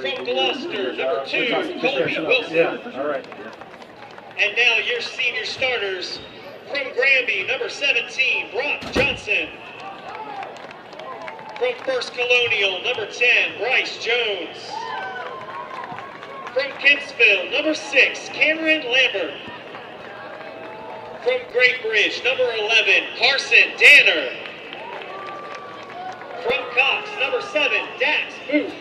From Gloucester, number 2, Colby Wilson. Yeah, all right. And now your senior starters. From Granby, number 17, Brock Johnson. From First Colonial, number 10, Bryce Jones. From Kempsville, number 6, Cameron Lambert. From Great Bridge, number 11, Carson Danner. From Cox, number 7, Dax Booth.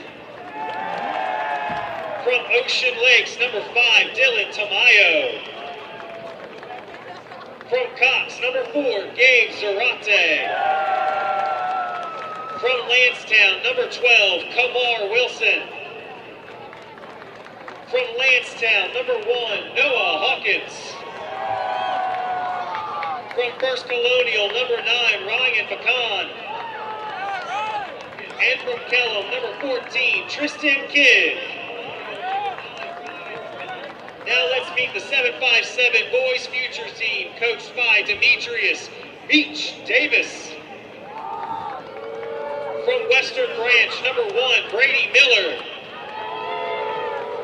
From Ocean Lakes, number 5, Dylan Tamayo. From Cox, number 4, Gabe Zarate. From Lansdowne, number 12, Kamar Wilson. From Lansdowne, number 1, Noah Hawkins. From First Colonial, number 9, Ryan Pecan. And from Kellum, number 14, Tristan Kidd. Now let's meet the 757 boys future team, coached by Demetrius Beach Davis. From Western Branch, number 1, Brady Miller.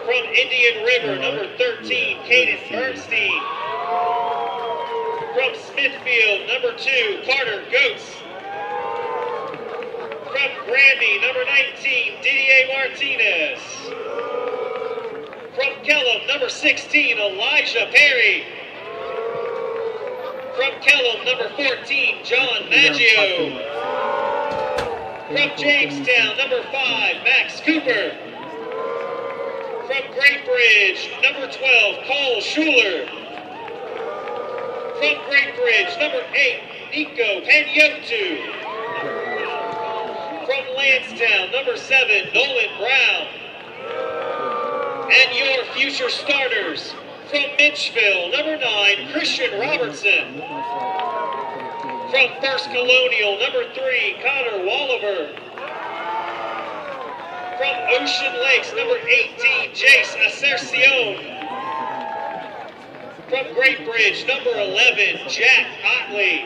From Indian River, number 13, Caden Bernstein. From Smithfield, number 2, Carter Goetz. From Granby, number 19, Didier Martinez. From Kellum, number 16, Elijah Perry. From Kellum, number 14, John Maggio. From Jamestown, number 5, Max Cooper. From Great Bridge, number 12, Cole Schuler. From Great Bridge, number 8, Nico Panyotu. From Lansdowne, number 7, Nolan Brown. And your future starters, from Mitchville, number 9, Christian Robertson. From First Colonial, number 3, Connor Walliver. From Ocean Lakes, number 18, Jace Asercion. From Great Bridge, number 11, Jack Otley.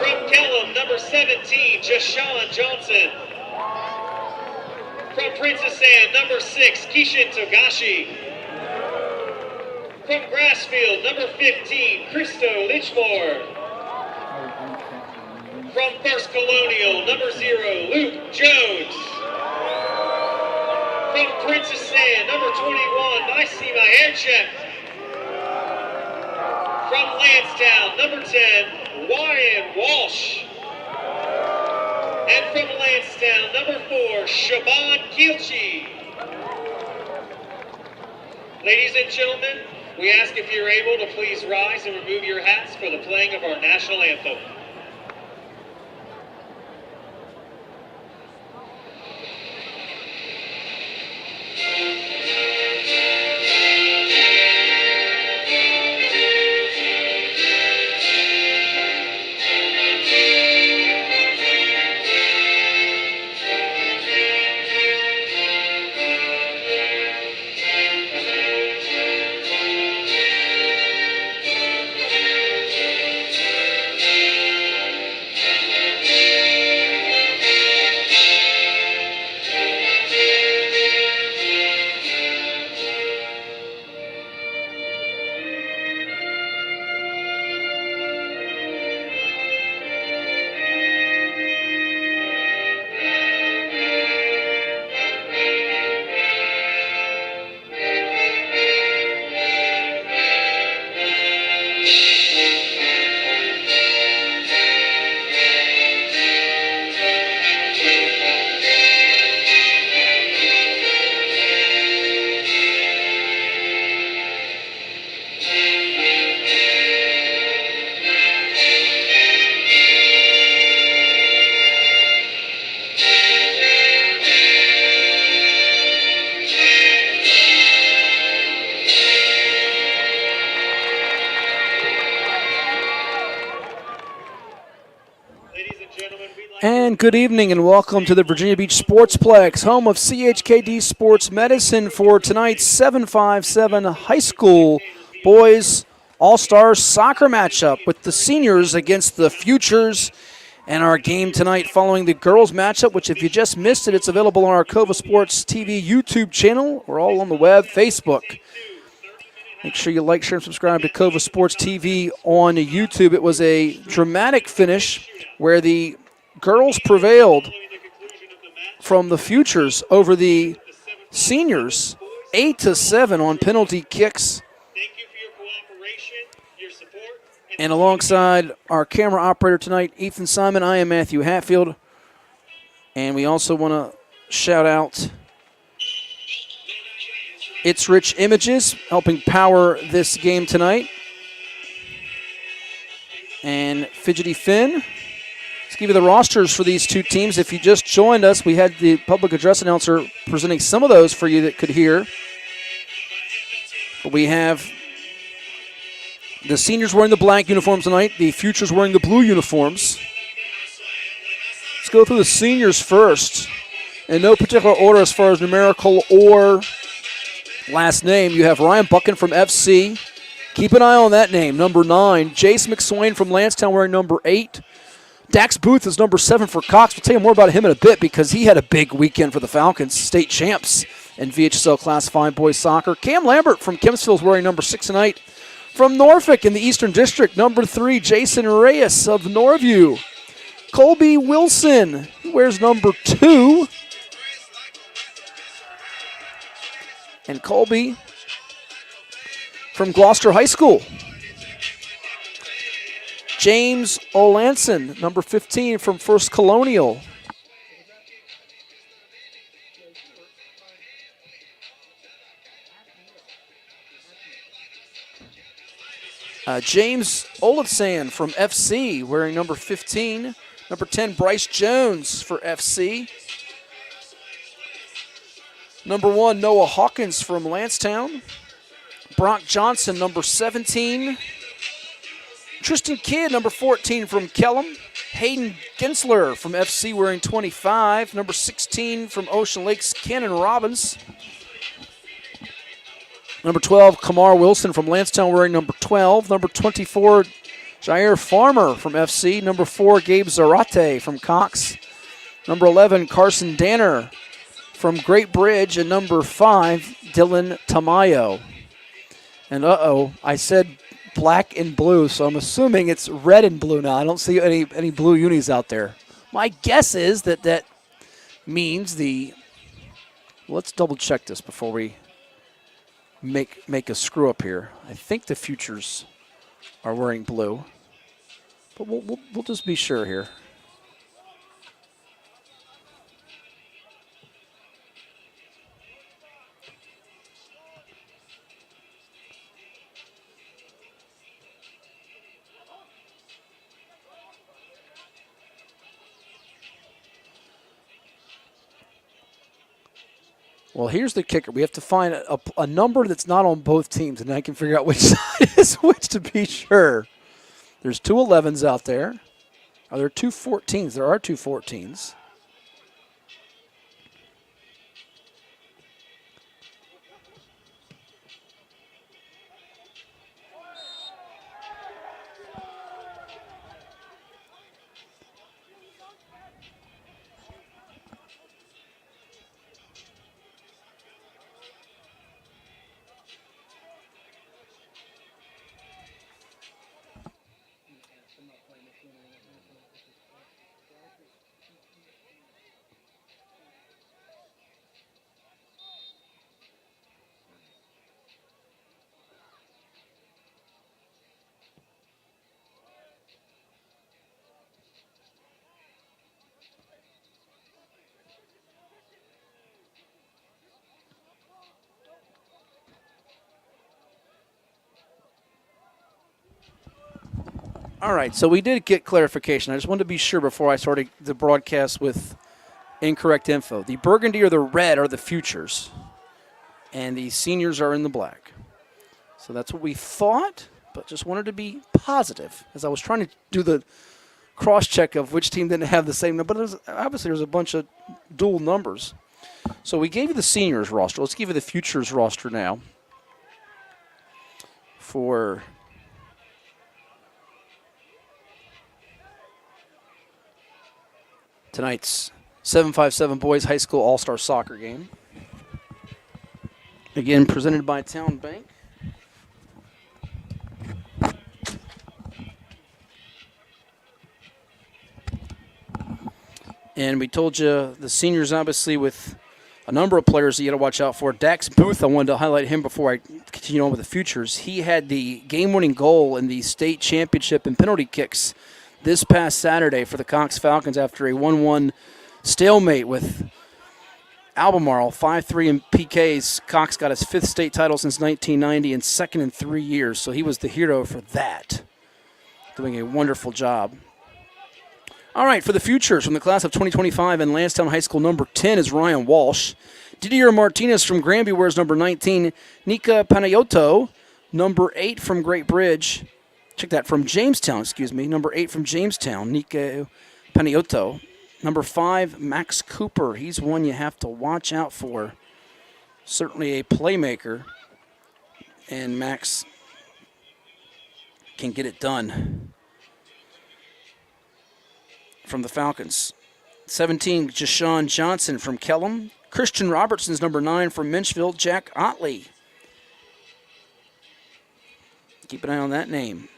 From Kellum, number 17, Jashawn Johnson. From Princess Anne, number 6, Keishan Togashi. From Grassfield, number 15, Christo Litchmore. From First Colonial, number 0, Luke Jones. From Princess Anne, number 21, Naisima Aircheck. From Lansdowne, number 10, Ryan Walsh. And from Lansdowne, number 4, Shaban Kielchi. Ladies and gentlemen, we ask if you're able to please rise and remove your hats for the playing of our national anthem. And good evening and welcome to the Virginia Beach Sportsplex, home of CHKD Sports Medicine for tonight's 757 high school boys All-Star soccer matchup with the seniors against the futures And our game tonight following the girls matchup, which if you just missed it, it's available on our COVA Sports TV YouTube channel. We're all on the web, Facebook. Make sure you like, share, and subscribe to COVA Sports TV on YouTube. It was a dramatic finish where the girls prevailed from the futures over the seniors, 8-7 on penalty kicks. Thank you for your cooperation, your support, And alongside our camera operator tonight, Ethan Simon, I am Matthew Hatfield. And we also want to shout out It's Rich Images, helping power this game tonight. And Fidgety Finn. Let's give you the rosters for these two teams. If you just joined us, we had the public address announcer presenting some of those for you that could hear. But we have the seniors wearing the black uniforms tonight, the futures wearing the blue uniforms. Let's go through the seniors first. In no particular order as far as numerical or last name, you have Ryan Buchan from FC. Keep an eye on that name, number 9. Jace McSwain from Lansdowne wearing number 8. Dax Booth is number 7 for Cox. We'll tell you more about him in a bit because he had a big weekend for the Falcons, state champs in VHSL Class 5 boys soccer. Cam Lambert from Kempsville is wearing number 6 tonight. From Norfolk in the Eastern District, number 3, Jason Reyes of Norview. Colby Wilson wears number 2. And Colby from Gloucester High School. James Olanson, number 15 from First Colonial. James Olitsan from FC, wearing number 15. Number 10, Bryce Jones for FC. Number 1, Noah Hawkins from Lansdowne. Brock Johnson, number 17. Tristan Kidd, number 14 from Kellum. Hayden Gensler from FC wearing 25. Number 16 from Ocean Lakes, Cannon Robbins. Number 12, Kamar Wilson from Lansdowne wearing number 12. Number 24, Jair Farmer from FC. Number 4, Gabe Zarate from Cox. Number 11, Carson Danner from Great Bridge. And number 5, Dylan Tamayo. And I said black and blue, so I'm assuming it's red and blue now. I don't see any blue unis out there. My guess is that means the. Let's double check this before we make a screw up here. I think the futures are wearing blue, but we'll just be sure here. Well, here's the kicker. We have to find a number that's not on both teams, and I can figure out which side is which to be sure. There's 2 11s out there. Are there 2 14s? There are 2 14s. All right, so we did get clarification. I just wanted to be sure before I started the broadcast with incorrect info. The burgundy or the red are the futures, and the seniors are in the black. So that's what we thought, but just wanted to be positive as I was trying to do the cross-check of which team didn't have the same number. But obviously there's a bunch of dual numbers. So we gave you the seniors roster. Let's give you the futures roster now for tonight's 757 Boys High School All-Star Soccer game. Again, presented by Town Bank. And we told you the seniors, obviously, with a number of players that you got to watch out for. Dax Booth, I wanted to highlight him before I continue on with the futures. He had the game-winning goal in the state championship in penalty kicks this past Saturday for the Cox Falcons after a 1-1 stalemate with Albemarle, 5-3 in PKs. Cox got his 5th state title since 1990 and 2nd in 3 years, so he was the hero for that, doing a wonderful job. All right, for the futures from the class of 2025 in Lansdowne High School, number 10 is Ryan Walsh. Didier Martinez from Granby wears number 19. Nika Panayoto, number 8 from Great Bridge. Check that, from Jamestown, number 8 from Jamestown, Nika Panayoto. Number 5, Max Cooper. He's one you have to watch out for. Certainly a playmaker, and Max can get it done. From the Falcons. 17, Jashawn Johnson from Kellum. Christian Robertson's number 9 from Minchville, Jack Otley. Keep an eye on that name.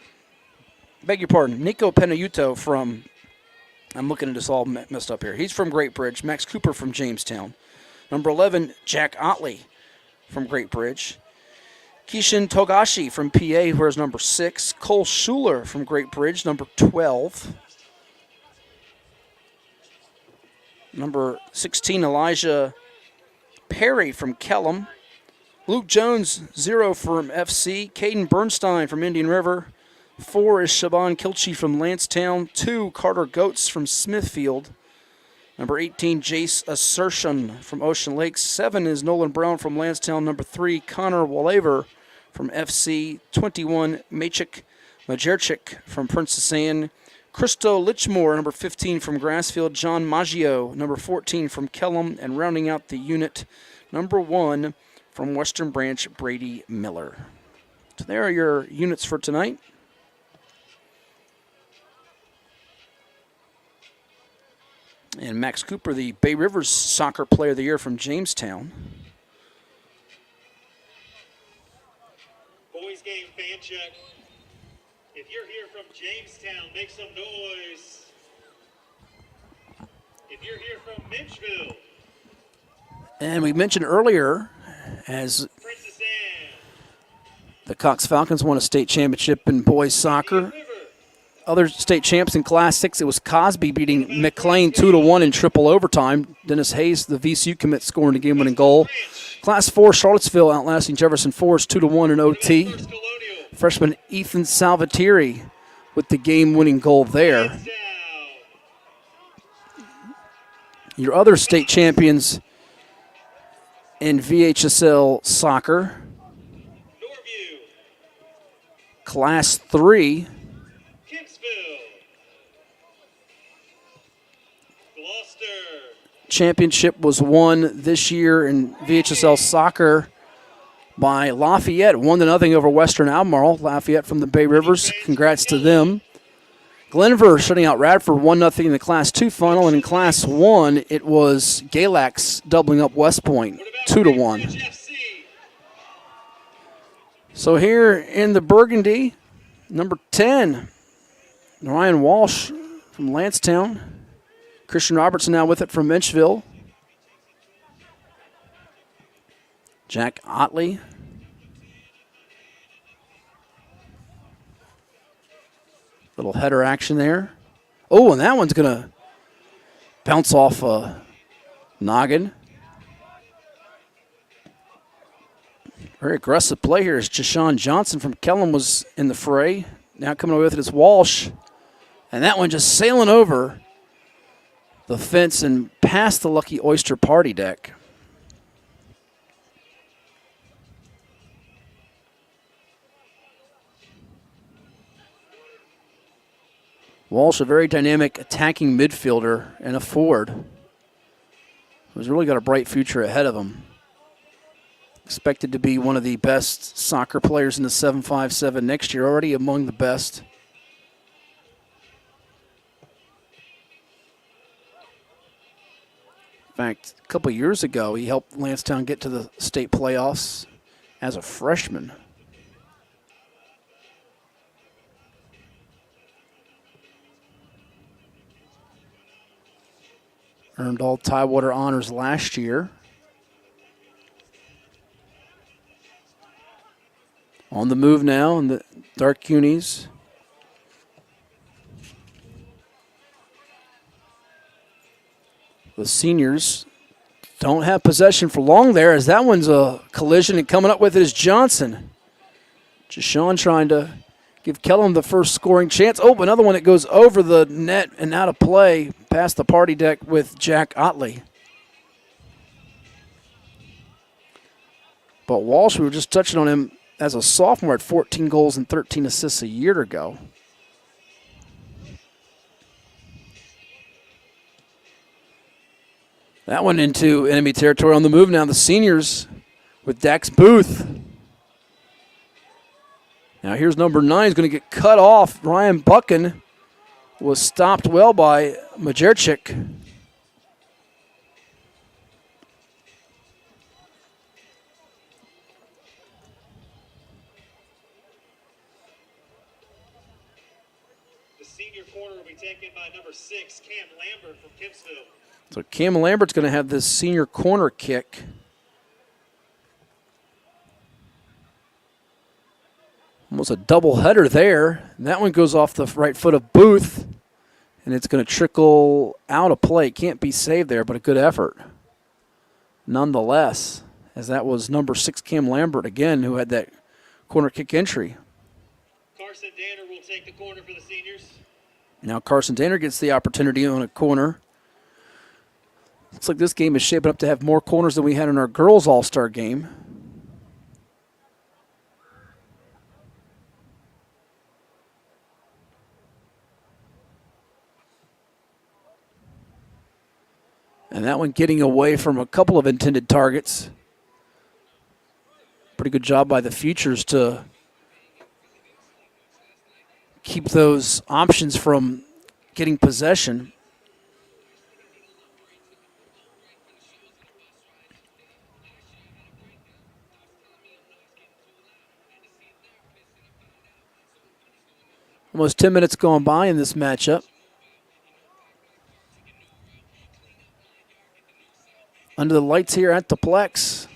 Beg your pardon, Nico Penayuto from, I'm looking at this all messed up here. He's from Great Bridge. Max Cooper from Jamestown. Number 11, Jack Otley from Great Bridge. Kishin Togashi from PA, wears number 6. Cole Schuler from Great Bridge, number 12. Number 16, Elijah Perry from Kellum. Luke Jones, 0 from FC. Caden Bernstein from Indian River. 4 is Shaban Kilchi from Lansdowne. 2, Carter Goetz from Smithfield. Number 18, Jace Assertion from Ocean Lakes. 7 is Nolan Brown from Lansdowne. Number 3, Connor Walaver from FC. 21, Majerchik from Princess Anne. Christo Lichmore, number 15 from Grassfield. John Maggio, number 14 from Kellum. And rounding out the unit, number 1 from Western Branch, Brady Miller. So there are your units for tonight. And Max Cooper, the Bay Rivers Soccer Player of the Year from Jamestown. Boys game fan check. If you're here from Jamestown, make some noise. If you're here from Minchville. And we mentioned earlier, as Princess Anne. the Cox Falcons won a state championship in boys soccer. Other state champs in Class 6, it was Cosby beating McLean 2-1 in triple overtime. Dennis Hayes, the VCU commit, scoring the game-winning goal. Class 4, Charlottesville outlasting Jefferson Forest 2-1 in OT. Freshman Ethan Salvatierri with the game-winning goal there. Your other state champions in VHSL soccer. Class 3. Championship was won this year in VHSL soccer by Lafayette, 1-0 over Western Albemarle. Lafayette from the Bay Rivers, congrats to them. Glenver shutting out Radford 1-0 in the Class 2 final, and in Class 1 it was Galax doubling up West Point 2-1. So here in the Burgundy, number 10, Ryan Walsh from Lansdowne. Christian Robertson now with it from Minchville. Jack Otley. Little header action there. Oh, and that one's going to bounce off a noggin. Very aggressive play here as Jashawn Johnson from Kellum was in the fray. Now coming away with it is Walsh. And that one just sailing over the fence and past the Lucky Oyster party deck. Walsh, a very dynamic attacking midfielder and a forward, who's really got a bright future ahead of him. Expected to be one of the best soccer players in the 757 next year, already among the best. fact, a couple years ago, he helped Lansdowne get to the state playoffs as a freshman. Earned all Tidewater honors last year. On the move now in the dark unis. The seniors don't have possession for long there, as that one's a collision, and coming up with it is Johnson. Jashawn trying to give Kellum the first scoring chance. Oh, another one that goes over the net and out of play past the party deck with Jack Otley. But Walsh, we were just touching on him as a sophomore, at 14 goals and 13 assists a year ago. That one into enemy territory. On the move now, the seniors with Dax Booth. Now here's number 9. He's going to get cut off. Ryan Buchan was stopped well by Majerchik. The senior corner will be taken by number 6, Cam Lambert from Kempsville. So Cam Lambert's going to have this senior corner kick. Almost a double header there. And that one goes off the right foot of Booth, and it's going to trickle out of play. Can't be saved there, but a good effort nonetheless, as that was number 6 Cam Lambert again, who had that corner kick entry. Carson Danner will take the corner for the seniors. Now Carson Danner gets the opportunity on a corner. Looks like this game is shaping up to have more corners than we had in our girls' All-Star game. And that one getting away from a couple of intended targets. Pretty good job by the Futures to keep those options from getting possession. Almost 10 minutes gone by in this matchup. Under the lights here at the Plex.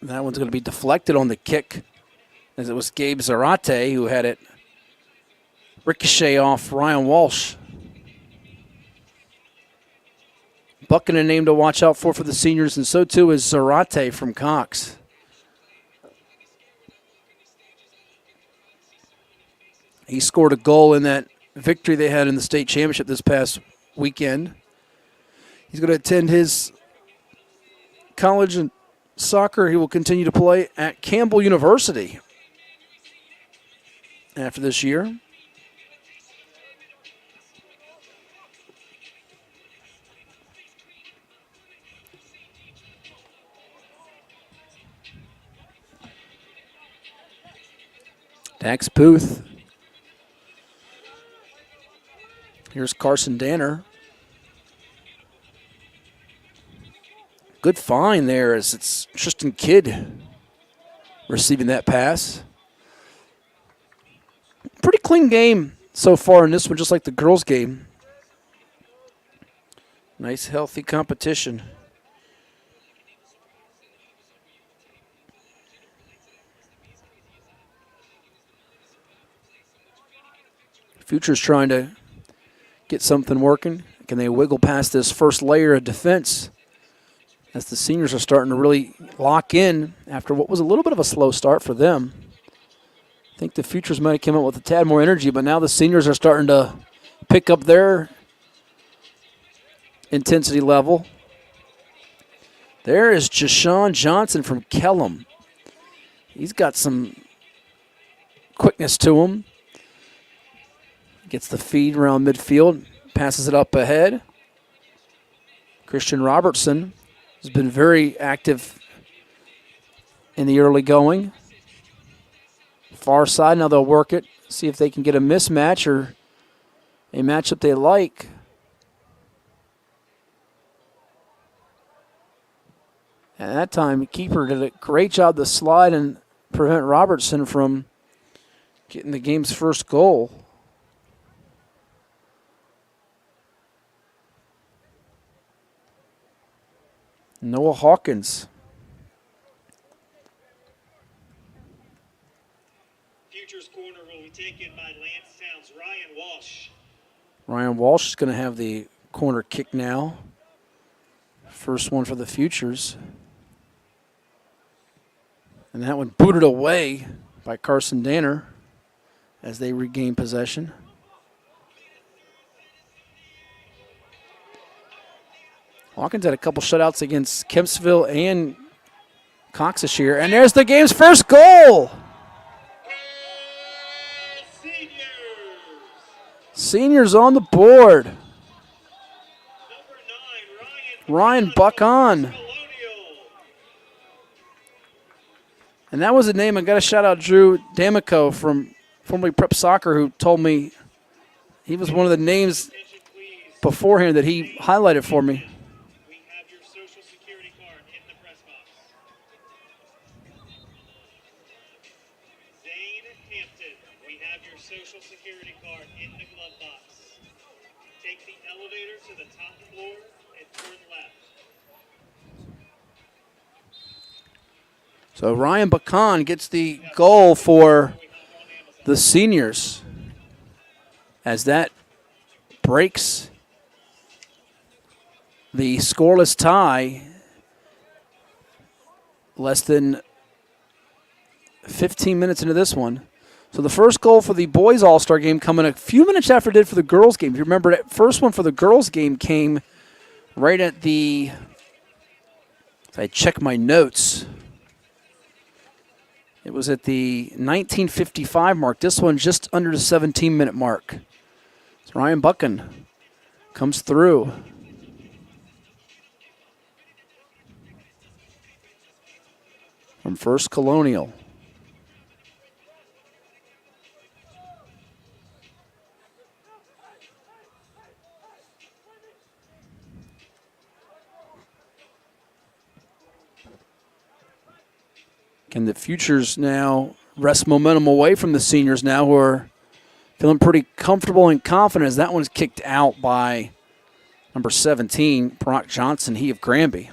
That one's going to be deflected on the kick, as it was Gabe Zarate who had it ricochet off Ryan Walsh. Buchan a name to watch out for the seniors, and so too is Zarate from Cox. He scored a goal in that victory they had in the state championship this past weekend. He's going to attend his college and soccer. He will continue to play at Campbell University after this year. Dax Booth. Here's Carson Danner. Good find there, as it's Tristan Kidd receiving that pass. Pretty clean game so far in this one, just like the girls' game. Nice, healthy competition. Futures trying to get something working. Can they wiggle past this first layer of defense, as the seniors are starting to really lock in after what was a little bit of a slow start for them? I think the Futures might have come out with a tad more energy, but now the seniors are starting to pick up their intensity level. There is Jashawn Johnson from Kellum. He's got some quickness to him. Gets the feed around midfield, passes it up ahead. Christian Robertson has been very active in the early going. Far side, now they'll work it, see if they can get a mismatch or a matchup they like. And that time, the keeper did a great job to slide and prevent Robertson from getting the game's first goal. Noah Hawkins. Futures corner will be taken by Lansdowne's Ryan Walsh. Ryan Walsh is going to have the corner kick now. First one for the Futures. And that one booted away by Carson Danner as they regain possession. Hawkins had a couple shutouts against Kempsville and Cox this year. And there's the game's first goal. Seniors on the board. Number 9, Ryan Buckon. And that was a name, I got to shout out Drew D'Amico from formerly Prep Soccer, who told me he was one of the names beforehand that he highlighted for me. We have your social security card in the press box. Zane Hampton, we have your social security card in the glove box. Take the elevator to the top floor and turn left. So Ryan Buckon gets the goal for the Seniors as that breaks the scoreless tie. Less than 15 minutes into this one. So the first goal for the boys All-Star game coming a few minutes after it did for the girls game. If you remember, that first one for the girls game came right at the, if I check my notes, it was at the 1955 mark. This one just under the 17-minute mark. So Ryan Buchan comes through. From First Colonial. Can the Futures now wrest momentum away from the Seniors now, who are feeling pretty comfortable and confident as that one's kicked out by number 17, Brock Johnson, he of Granby.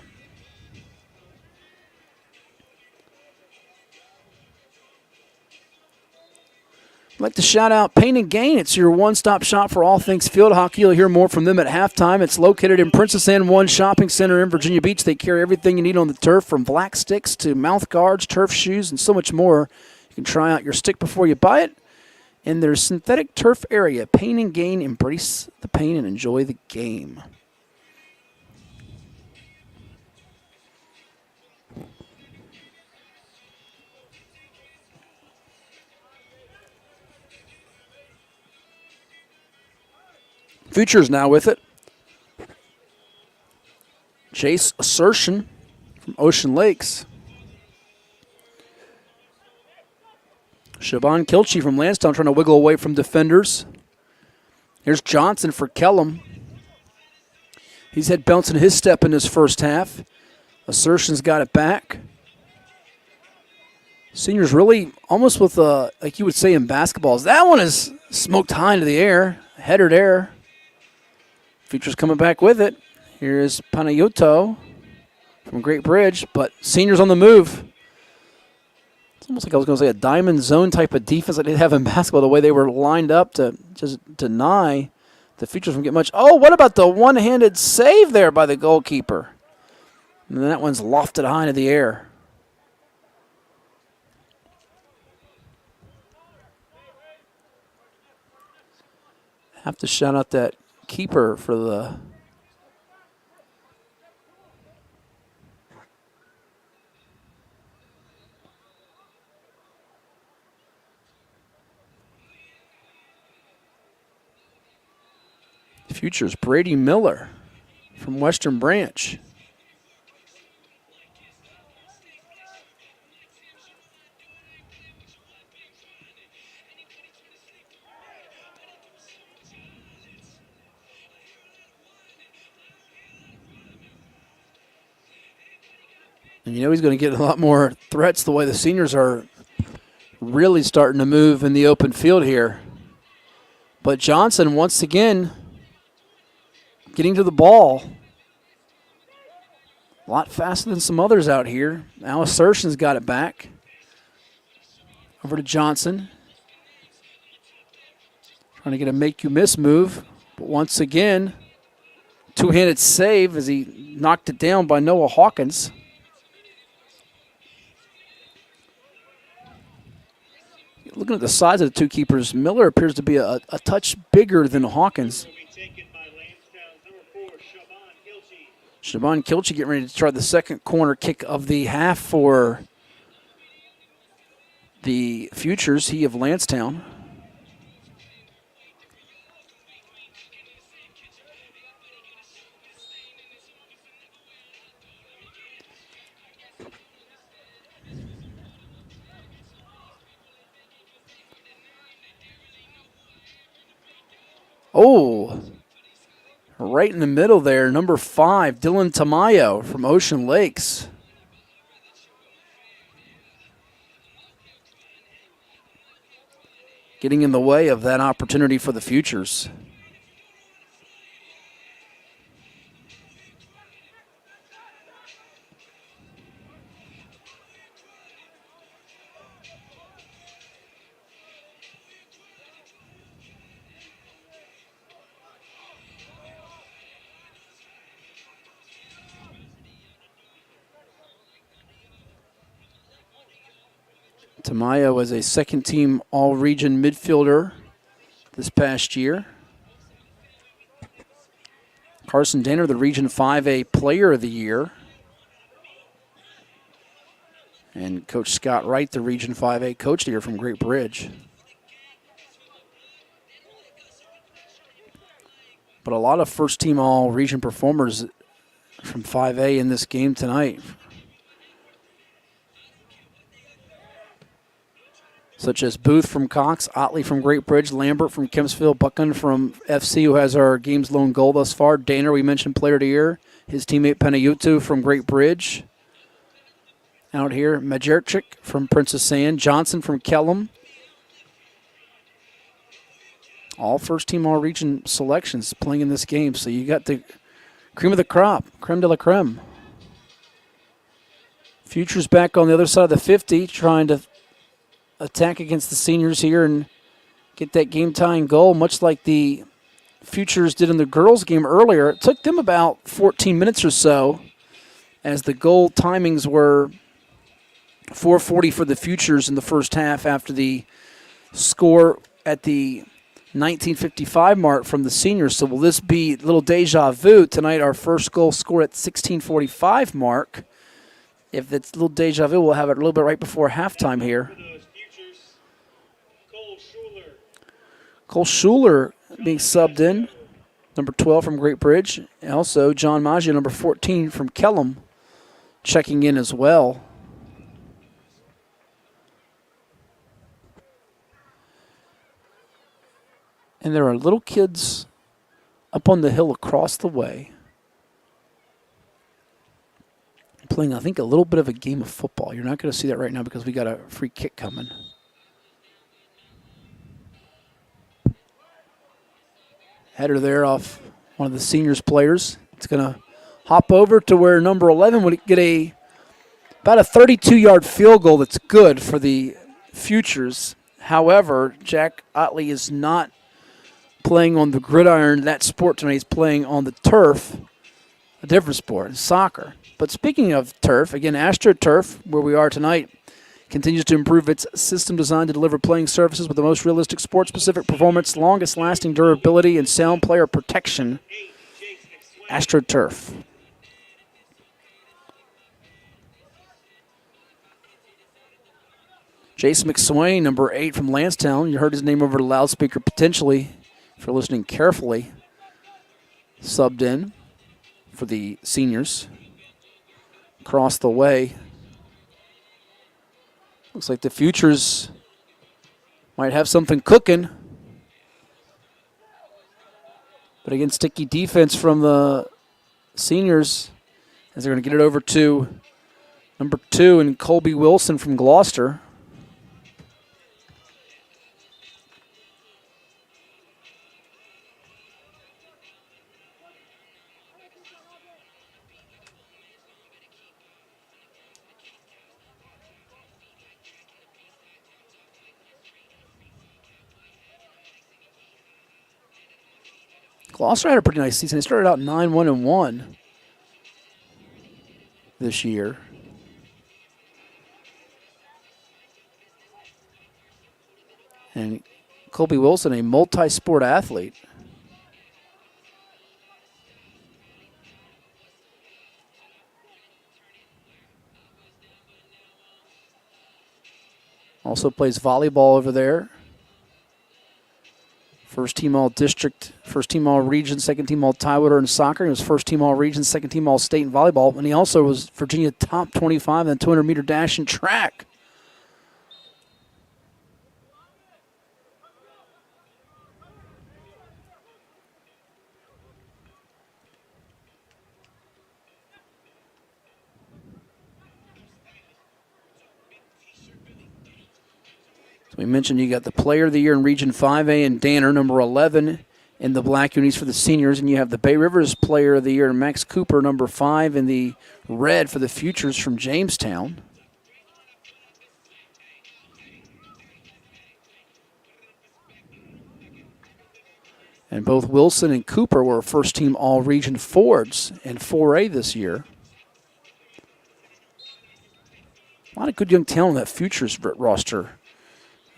I'd like to shout out Pain and Gain. It's your one-stop shop for all things field hockey. You'll hear more from them at halftime. It's located in Princess Anne 1 Shopping Center in Virginia Beach. They carry everything you need on the turf, from black sticks to mouth guards, turf shoes, and so much more. You can try out your stick before you buy it. In their synthetic turf area, Pain and Gain, embrace the pain and enjoy the game. Futures now with it. Chase Assertion from Ocean Lakes. Siobhan Kilchie from Lansdowne trying to wiggle away from defenders. Here's Johnson for Kellum. He's had bouncing his step in his first half. Assertion's got it back. Seniors really almost with, like you would say in basketballs, that one is smoked high into the air, headered air. Futures coming back with it. Here's Panayoto from Great Bridge, but Seniors on the move. It's almost like I was going to say a diamond zone type of defense that they have in basketball, the way they were lined up to just deny the Futures from getting much. Oh, what about the one-handed save there by the goalkeeper? And that one's lofted high into the air. Have to shout out that keeper for the Futures, Brady Miller from Western Branch. And he's going to get a lot more threats the way the seniors are really starting to move in the open field here. But Johnson, once again, getting to the ball. A lot faster than some others out here. Now Assertion's got it back. Over to Johnson. Trying to get a make-you-miss move. But once again, two-handed save as he knocked it down by Noah Hawkins. Looking at the size of the two keepers, Miller appears to be a touch bigger than Hawkins. Shaban Kilchie getting ready to try the second corner kick of the half for the Futures, he of Lansdowne. Oh, right in the middle there, number 5, Dylan Tamayo from Ocean Lakes. Getting in the way of that opportunity for the Futures. Tamayo was a second-team all-region midfielder this past year. Carson Danner, the Region 5A Player of the Year. And Coach Scott Wright, the Region 5A Coach of the Year from Great Bridge. But a lot of first-team all-region performers from 5A in this game tonight. Such as Booth from Cox, Otley from Great Bridge, Lambert from Kempsville, Buchan from FC, who has our game's lone goal thus far. Danner, we mentioned, Player of the Year. His teammate Penayutu from Great Bridge. Out here, Majerchik from Princess Anne, Johnson from Kellum. All first-team all-region selections playing in this game. So you got the cream of the crop, creme de la creme. Futures back on the other side of the 50, trying to attack against the seniors here and get that game-tying goal, much like the Futures did in the girls' game earlier. It took them about 14 minutes or so, as the goal timings were 4:40 for the Futures in the first half after the score at the 19:55 mark from the seniors. So will this be a little deja vu? Tonight our first goal scored at 16:45 mark. If it's a little deja vu, we'll have it a little bit right before halftime here. Cole Schuler being subbed in, number 12 from Great Bridge. And also John Maggio, number 14 from Kellum, checking in as well. And there are little kids up on the hill across the way playing, I think, a little bit of a game of football. You're not going to see that right now because we got a free kick coming. Header there off one of the seniors players. It's going to hop over to where number 11 would get about a 32-yard field goal that's good for the Futures. However, Jack Otley is not playing on the gridiron, that sport tonight. He's playing on the turf, a different sport, soccer. But speaking of turf, again, AstroTurf, where we are tonight, continues to improve its system designed to deliver playing surfaces with the most realistic sport-specific performance, longest-lasting durability, and sound player protection. AstroTurf. Jason McSwain, number 8 from Lansdowne. You heard his name over the loudspeaker potentially, if you're listening carefully. subbed in for the seniors. Across the way. Looks like the Futures might have something cooking. But again, sticky defense from the seniors as they're going to get it over to number 2 and Colby Wilson from Gloucester. Gloucester had a pretty nice season. They started out 9-1-1 this year. And Colby Wilson, a multi-sport athlete. Also plays volleyball over there. First team All-District, first team All-Region, second team All-Tidewater in soccer. He was first team All-Region, second team All-State in volleyball. And he also was Virginia top 25 in the 200-meter dash and track. So we mentioned you got the Player of the Year in Region 5A in Danner, number 11 in the black unis for the seniors. And you have the Bay Rivers Player of the Year in Max Cooper, number 5 in the red for the Futures from Jamestown. And both Wilson and Cooper were first-team All-Region Fords in 4A this year. A lot of good young talent on that Futures roster.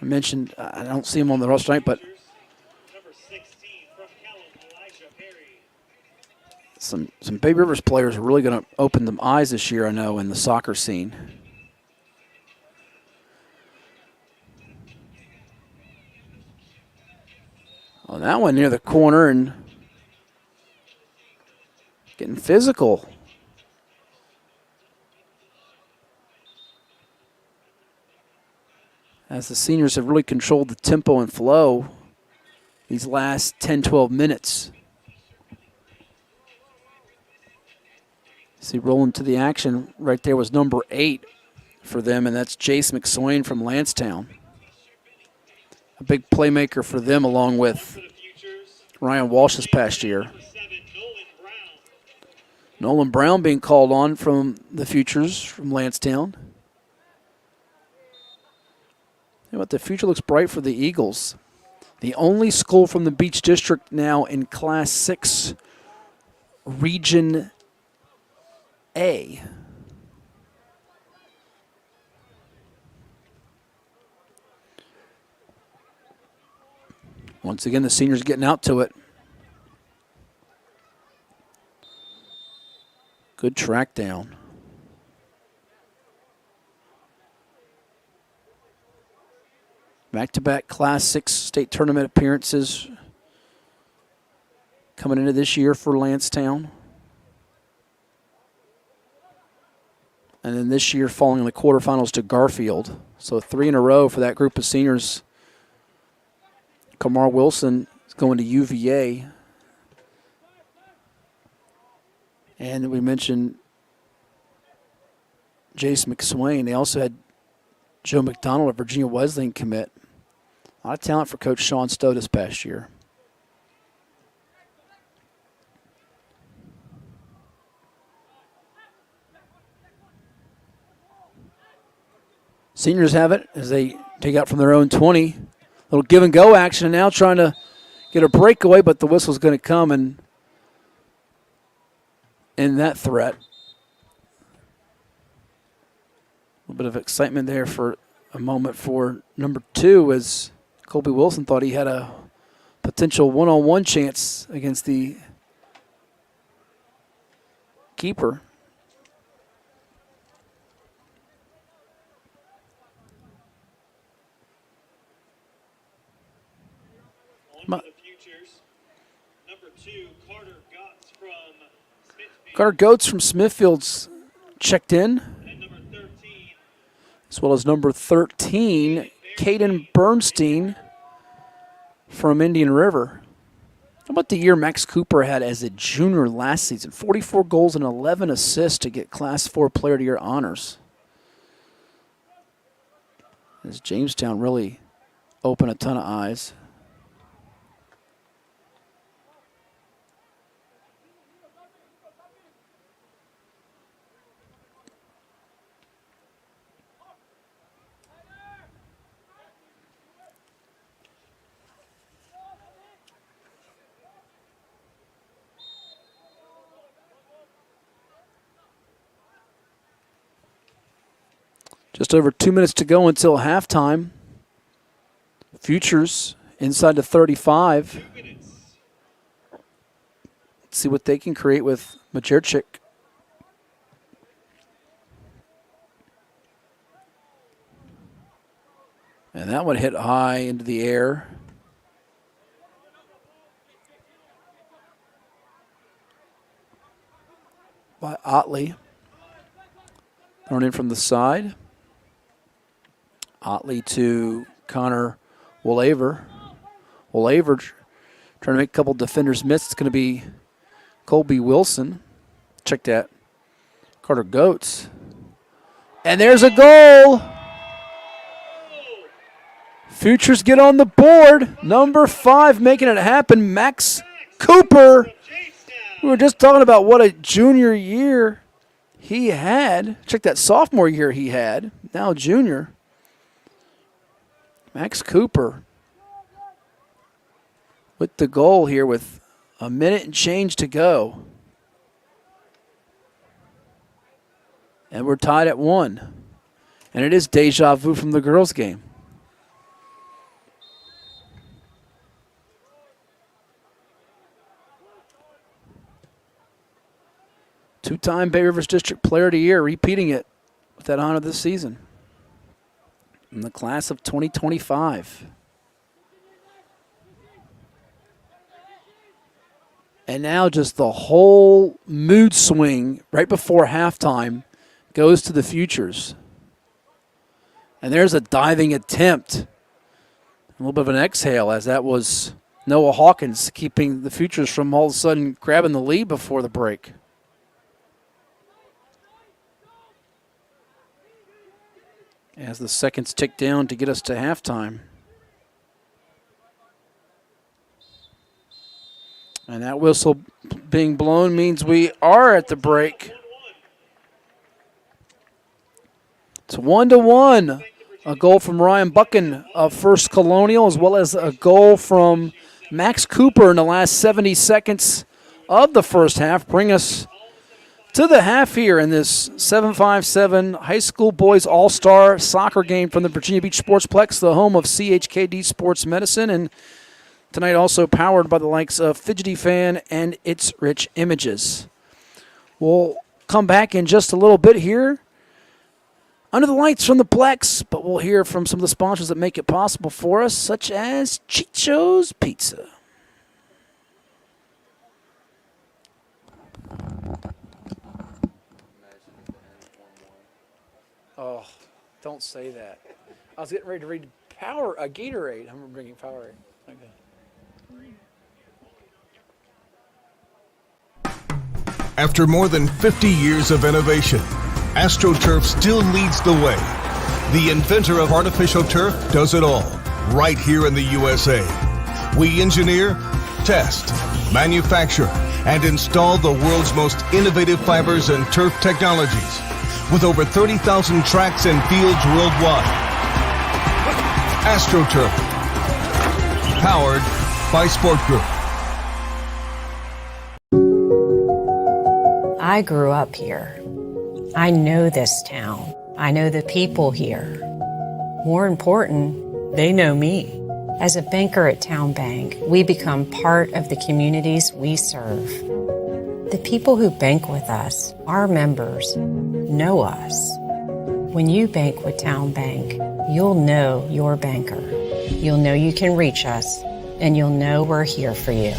I mentioned, I don't see him on the roster tonight, but some Bay Rivers players are really going to open them eyes this year, I know, in the soccer scene. On that one near the corner and getting physical. As the seniors have really controlled the tempo and flow these last 10, 12 minutes. See, rolling to the action right there was number 8 for them, and that's Jace McSwain from Lansdowne. A big playmaker for them along with Ryan Walsh this past year. Nolan Brown being called on from the Futures from Lansdowne. You know what, the future looks bright for the Eagles. The only school from the Beach District now in Class 6 Region A. Once again, the seniors getting out to it. Good track down. Back-to-back Class 6 state tournament appearances coming into this year for Lansdowne. And then this year falling in the quarterfinals to Garfield. So 3 in a row for that group of seniors. Kamar Wilson is going to UVA. And we mentioned Jace McSwain. They also had Joe McDonald, a Virginia Wesleyan commit. A lot of talent for Coach Sean Stowe this past year. Seniors have it as they take out from their own 20. Little give and go action, and now trying to get a breakaway, but the whistle's going to come and end that threat. A little bit of excitement there for a moment for number 2 as Colby Wilson thought he had a potential one-on-one chance against the keeper. On for the Futures, number 2, Carter Gotts. Carter Goetz from Smithfield's checked in, as well as number 13, Caden Bernstein from Indian River. How about the year Max Cooper had as a junior last season? 44 goals and 11 assists to get Class 4 Player of the Year honors. As Jamestown really opened a ton of eyes. Just over 2 minutes to go until halftime. Futures inside the 35. Let's see what they can create with Majerchik. And that one hit high into the air. By Otley. Thrown in from the side. Otley to Connor Woolaver. Woolaver trying to make a couple defenders miss. It's going to be Colby Wilson. Check that. Carter Goetz. And there's a goal. Futures get on the board. Number 5 making it happen. Max Cooper. We were just talking about what a junior year he had. Check that sophomore year he had. Now junior. Max Cooper with the goal here with a minute and change to go. And we're tied at 1. And it is deja vu from the girls' game. Two-time Bay Rivers District Player of the Year, repeating it with that honor this season. In the class of 2025. And now just the whole mood swing right before halftime goes to the Futures. And there's a diving attempt. A little bit of an exhale as that was Noah Hawkins keeping the Futures from all of a sudden grabbing the lead before the break. As the seconds tick down to get us to halftime. And that whistle being blown means we are at the break. It's 1-1. A goal from Ryan Buchan of First Colonial, as well as a goal from Max Cooper in the last 70 seconds of the first half, bring us to the half here in this 7-5-7 high school boys all-star soccer game from the Virginia Beach Sportsplex, the home of CHKD Sports Medicine, and tonight also powered by the likes of Fidgety Fan and It's Rich Images. We'll come back in just a little bit here under the lights from the Plex, but we'll hear from some of the sponsors that make it possible for us, such as Chicho's Pizza. Oh, don't say that. I was getting ready to read Gatorade. I'm bringing Powerade. Okay. After more than 50 years of innovation, AstroTurf still leads the way. The inventor of artificial turf does it all, right here in the USA. We engineer, test, manufacture, and install the world's most innovative fibers and turf technologies, with over 30,000 tracks and fields worldwide. AstroTurf, powered by Sport Group. I grew up here. I know this town. I know the people here. More important, they know me. As a banker at Town Bank, we become part of the communities we serve. The people who bank with us, our members, know us. When you bank with Town Bank, you'll know your banker. You'll know you can reach us, and you'll know we're here for you.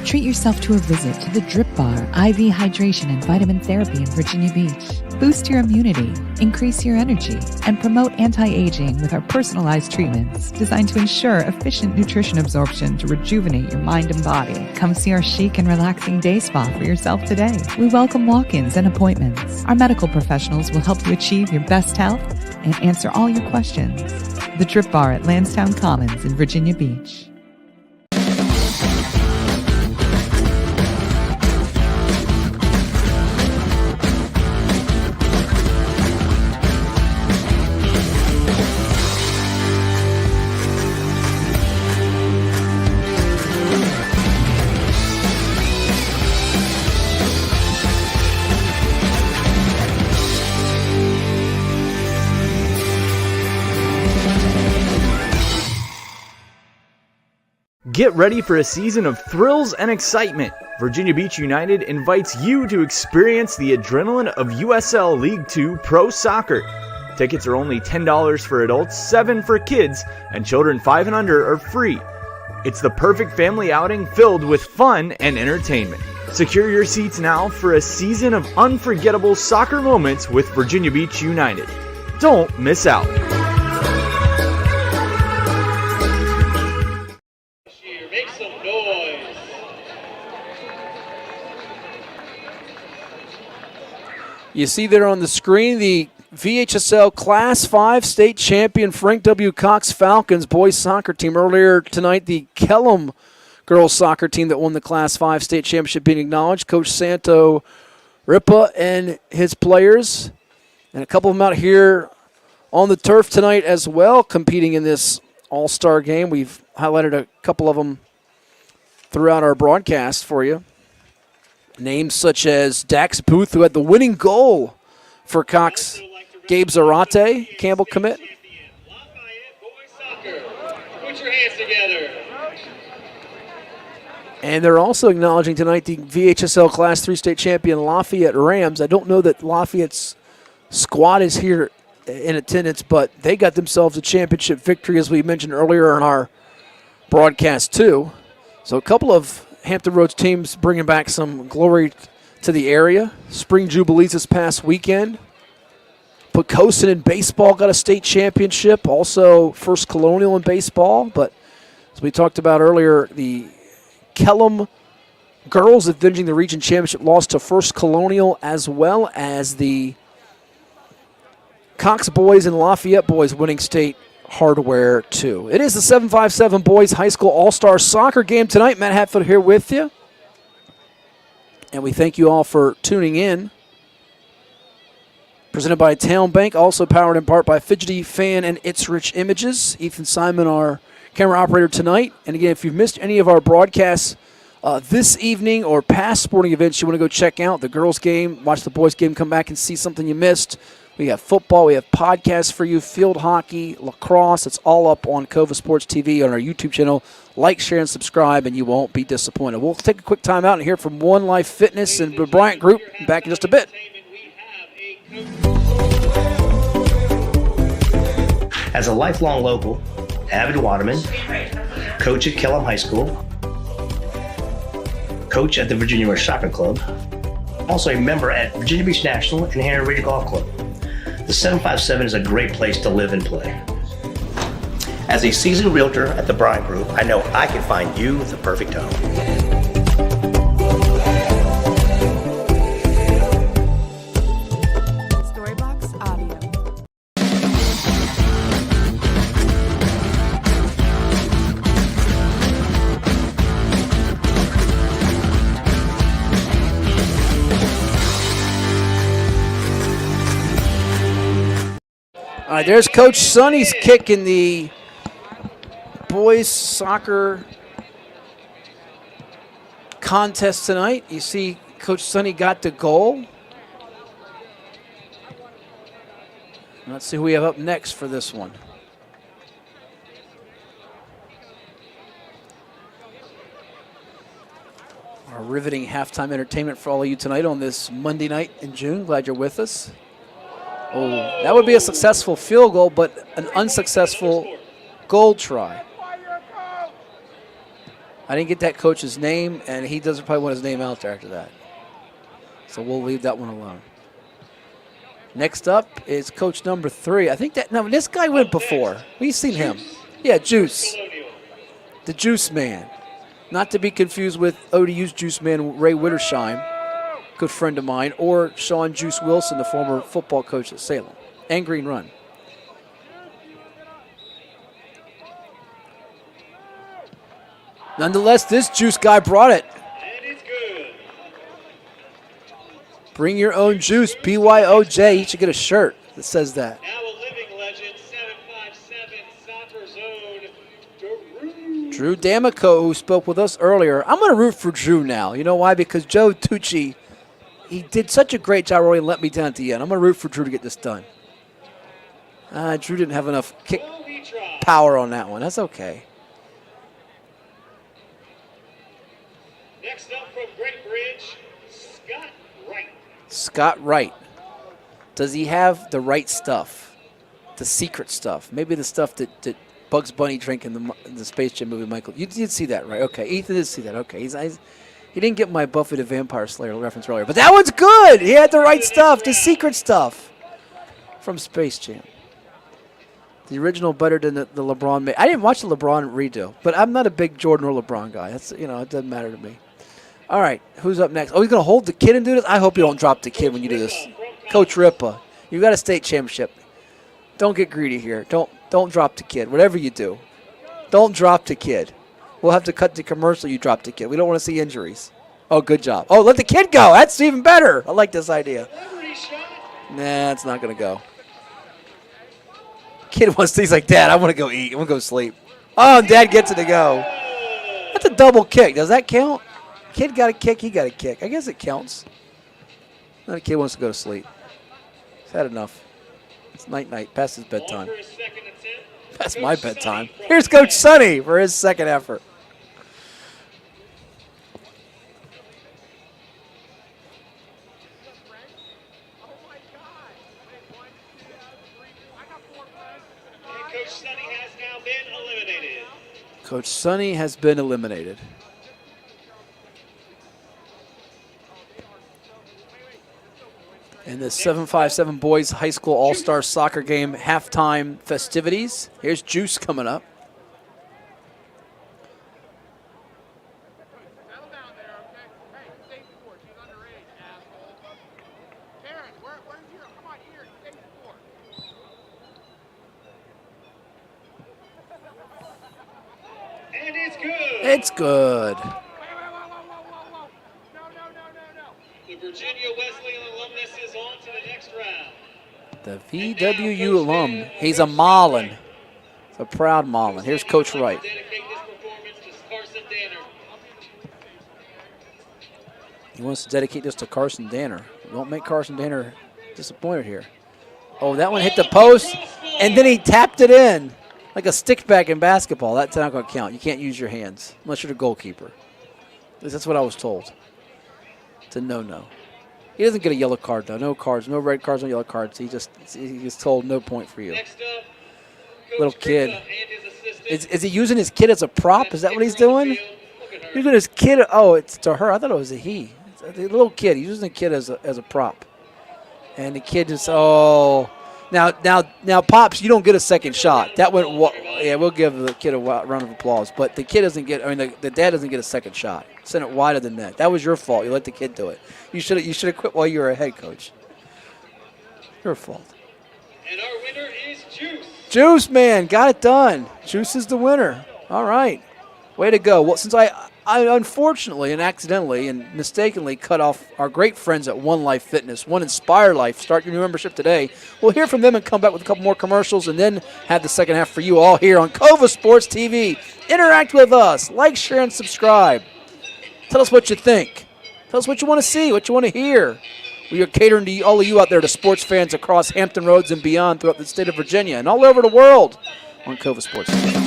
Treat yourself to a visit to the Drip Bar IV Hydration and Vitamin Therapy in Virginia Beach. Boost your immunity, increase your energy, and promote anti-aging with our personalized treatments designed to ensure efficient nutrition absorption to rejuvenate your mind and body. Come see our chic and relaxing day spa for yourself today. We welcome walk-ins and appointments. Our medical professionals will help you achieve your best health and answer all your questions. The Drip Bar at Lansdowne Commons in Virginia Beach. Get ready for a season of thrills and excitement. Virginia Beach United invites you to experience the adrenaline of USL League 2 Pro Soccer. Tickets are only $10 for adults, $7 for kids, and children 5 and under are free. It's the perfect family outing filled with fun and entertainment. Secure your seats now for a season of unforgettable soccer moments with Virginia Beach United. Don't miss out. Make some noise. You see there on the screen the VHSL Class 5 state champion Frank W. Cox Falcons boys soccer team. Earlier tonight, the Kellum girls soccer team that won the Class 5 state championship being acknowledged. Coach Santo Ripa and his players, and a couple of them out here on the turf tonight as well, competing in this All-Star game. We've highlighted a couple of them throughout our broadcast for you. Names such as Dax Booth, who had the winning goal for Cox. Gabe Zarate, Campbell commit. Put your hands together. And they're also acknowledging tonight the VHSL Class 3 state champion Lafayette Rams. I don't know that Lafayette's squad is here in attendance, but they got themselves a championship victory, as we mentioned earlier in our broadcast too. So a couple of Hampton Roads teams bringing back some glory to the area. Spring Jubilees this past weekend. Pocosin in baseball got a state championship, also First Colonial in baseball. But as we talked about earlier, the Kellum girls avenging the region championship lost to First Colonial, as well as the Cox boys and Lafayette boys winning state hardware too. It is the 757 Boys High School All-Star Soccer game tonight. Matt Hatfield here with you. And we thank you all for tuning in. Presented by Town Bank, also powered in part by Fidgety Fan and It's Rich Images. Ethan Simon, our camera operator tonight. And again, if you've missed any of our broadcasts this evening or past sporting events you want to go check out, the girls game, watch the boys game, come back and see something you missed. We have football, we have podcasts for you, field hockey, lacrosse. It's all up on COVA Sports TV on our YouTube channel. Like, share, and subscribe, and you won't be disappointed. We'll take a quick time out and hear from One Life Fitness and the Bryant Group. Back in just a bit. As a lifelong local, avid waterman, coach at Kellum High School, coach at the Virginia Rush Soccer Club, also a member at Virginia Beach National and Henry Reed Golf Club. The 757 is a great place to live and play. As a seasoned realtor at the Bryant Group, I know I can find you the perfect home. Storybox Audio. All right, there's Coach Sonny's kick in the boys soccer contest tonight. You see Coach Sonny got the goal. Let's see who we have up next for this one. Our riveting halftime entertainment for all of you tonight on this Monday night in June. Glad you're with us. Oh, that would be a successful field goal, but an unsuccessful goal try. I didn't get that coach's name, and he doesn't probably want his name out there after that. So we'll leave that one alone. Next up is coach number 3. I think this guy went before. We've seen him. Yeah, Juice. The Juice Man. Not to be confused with ODU's Juice Man, Ray Wittersheim, good friend of mine, or Sean Juice Wilson, the former football coach at Salem, and Green Run. Nonetheless, this Juice guy brought it. And it's good. Bring your own juice, BYOJ. He should get a shirt that says that. Now a living legend, 757 Soccer Zone, Drew D'Amico, who spoke with us earlier. I'm going to root for Drew now. You know why? Because Joe Tucci, he did such a great job early and let me down at the end. I'm going to root for Drew to get this done. Drew didn't have enough kick power on that one. That's okay. Next up from Great Bridge, Scott Wright. Scott Wright. Does he have the right stuff? The secret stuff? Maybe the stuff that Bugs Bunny drank in the Space Jam movie, Michael. You did see that, right? Okay. Ethan did see that. Okay. He didn't get my Buffy the Vampire Slayer reference earlier. But that one's good. He had the right stuff, the secret stuff from Space Jam. The original better than the LeBron. I didn't watch the LeBron redo, but I'm not a big Jordan or LeBron guy. That's it doesn't matter to me. All right, who's up next? Oh, he's going to hold the kid and do this? I hope you don't drop the kid when you do this. Coach Ripa, you got a state championship. Don't get greedy here. Don't drop the kid, whatever you do. Don't drop the kid. We'll have to cut the commercial you drop the kid. We don't want to see injuries. Oh, good job. Oh, let the kid go. That's even better. I like this idea. Nah, it's not going to go. Kid wants things like, Dad, I want to go eat. I want to go sleep. Oh, Dad gets it to go. That's a double kick. Does that count? Kid got a kick, he got a kick. I guess it counts. Now the kid wants to go to sleep. He's had enough. It's night-night, past his bedtime. Past my bedtime. Here's Coach Sonny for his second effort. Coach Sonny has now been eliminated. Coach Sonny has been eliminated. In the 757 Boys High School All-Star Soccer Game halftime festivities. Here's Juice coming up. And it's good. It's good. The Virginia Wesleyan alumnus is on to the next round. The VWU alum. He's a Marlin. He's a proud Marlin. Here's Coach Wright. He wants to dedicate this to Carson Danner. Won't make Carson Danner disappointed here. Oh, that one hit the post, and then he tapped it in like a stick back in basketball. That's not going to count. You can't use your hands unless you're the goalkeeper. That's what I was told. It's a no-no. He doesn't get a yellow card, though. No cards, no red cards, no yellow cards. He gets told no point for you. Next up, Little kid. Is he using his kid as a prop? Is that what he's doing? He's using his kid. Oh, it's to her. I thought it was a he. It's a little kid. He's using the kid as a prop. And the kid just, Now, Pops, you don't get a second shot. That went, yeah, we'll give the kid a round of applause. But the kid doesn't get, the dad doesn't get a second shot. Send it wide of the net. That was your fault. You let the kid do it. You should have quit while you were a head coach. Your fault. And our winner is Juice. Juice, man, got it done. Juice is the winner. All right. Way to go. Well, since I unfortunately and accidentally and mistakenly cut off our great friends at One Life Fitness, One Inspire Life, start your new membership today. We'll hear from them and come back with a couple more commercials and then have the second half for you all here on COVA Sports TV. Interact with us. Like, share, and subscribe. Tell us what you think. Tell us what you want to see, what you want to hear. We are catering to all of you out there, to sports fans across Hampton Roads and beyond throughout the state of Virginia and all over the world on COVA Sports TV.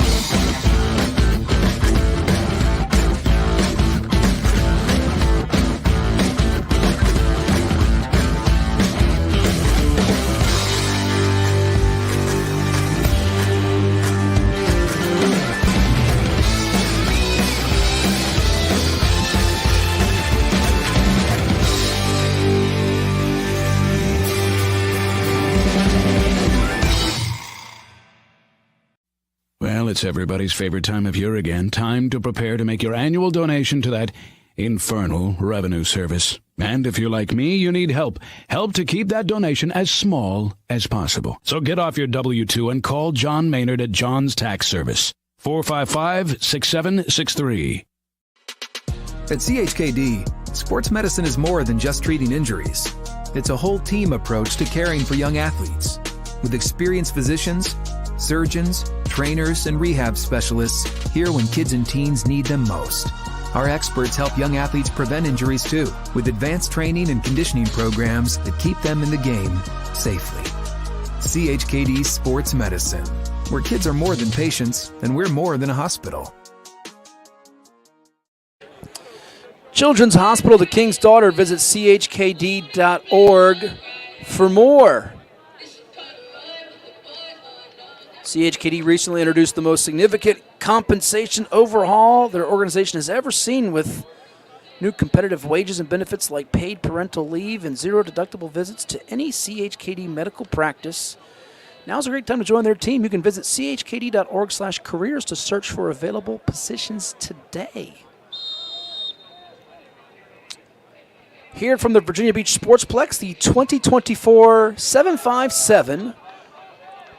It's everybody's favorite time of year again. Time to prepare to make your annual donation to that infernal revenue service. And if you're like me, you need help. Help to keep that donation as small as possible. So get off your W-2 and call John Maynard at John's Tax Service. 455-6763. At CHKD, sports medicine is more than just treating injuries. It's a whole team approach to caring for young athletes. With experienced physicians, surgeons, trainers, and rehab specialists here when kids and teens need them most. Our experts help young athletes prevent injuries too, with advanced training and conditioning programs that keep them in the game safely. CHKD Sports Medicine, where kids are more than patients and we're more than a hospital. Children's Hospital of the King's Daughter. Visit chkd.org for more. CHKD recently introduced the most significant compensation overhaul their organization has ever seen, with new competitive wages and benefits like paid parental leave and zero deductible visits to any CHKD medical practice. Now's a great time to join their team. You can visit chkd.org/careers to search for available positions today. Here from the Virginia Beach Sportsplex, the 2024 757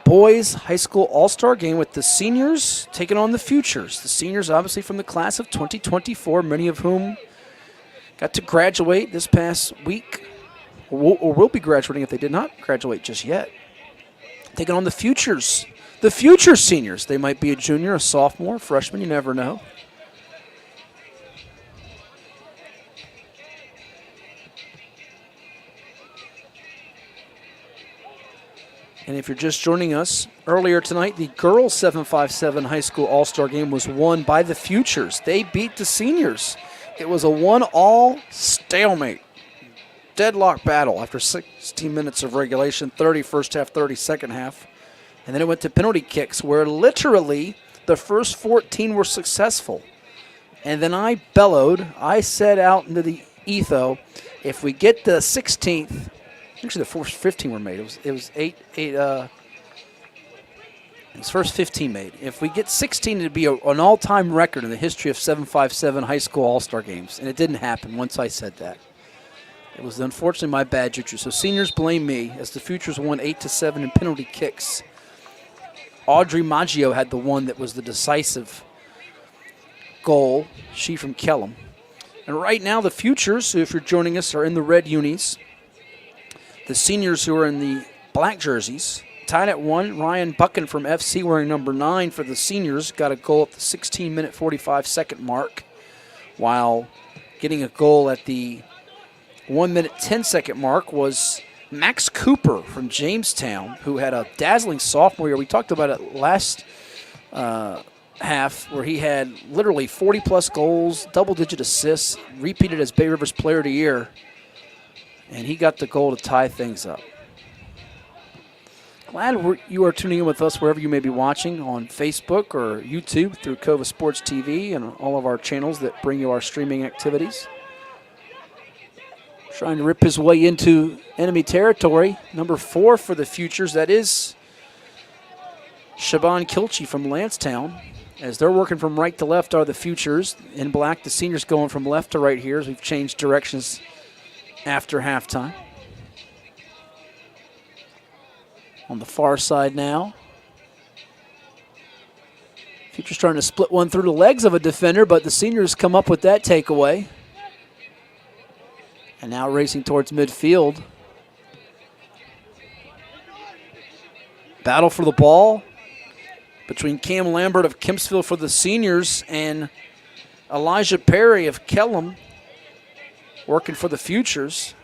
Boys High School All-Star Game with the seniors taking on the futures. The seniors obviously from the class of 2024, many of whom got to graduate this past week, or will be graduating if they did not graduate just yet. Taking on the futures. The future seniors. They might be a junior, a sophomore, freshman, you never know. And if you're just joining us, earlier tonight, the girls' 757 High School All-Star Game was won by the Futures. They beat the seniors. It was a 1-all stalemate, deadlock battle after 16 minutes of regulation, 30 first half, 30 second half. And then it went to penalty kicks, where literally the first 14 were successful. And then I bellowed. I said out into the etho, if we get the 16th, actually, the first 15 were made. It was first 15 made. If we get 16, it'd be an all-time record in the history of 757 high school all-star games. And it didn't happen once I said that. It was unfortunately my bad juju. So seniors blame me as the Futures won 8-7 in penalty kicks. Audrey Maggio had the one that was the decisive goal. She from Kellum. And right now the Futures, if you're joining us, are in the red unis. The seniors who are in the black jerseys, tied at 1. Ryan Buchan from FC wearing number 9 for the seniors got a goal at the 16-minute 45-second mark, while getting a goal at the 1-minute 10-second mark was Max Cooper from Jamestown, who had a dazzling sophomore year. We talked about it last half, where he had literally 40-plus goals, double-digit assists, repeated as Bay Rivers Player of the Year. And he got the goal to tie things up. Glad you are tuning in with us wherever you may be watching, on Facebook or YouTube through COVA Sports TV and all of our channels that bring you our streaming activities. Trying to rip his way into enemy territory. Number 4 for the Futures, that is Shaban Kilchi from Lancetown. As they're working from right to left are the Futures. In black, the seniors going from left to right here as we've changed directions after halftime. On the far side now, Futures trying to split one through the legs of a defender, but the seniors come up with that takeaway. And now racing towards midfield. Battle for the ball between Cam Lambert of Kempsville for the seniors and Elijah Perry of Kellum working for the Futures.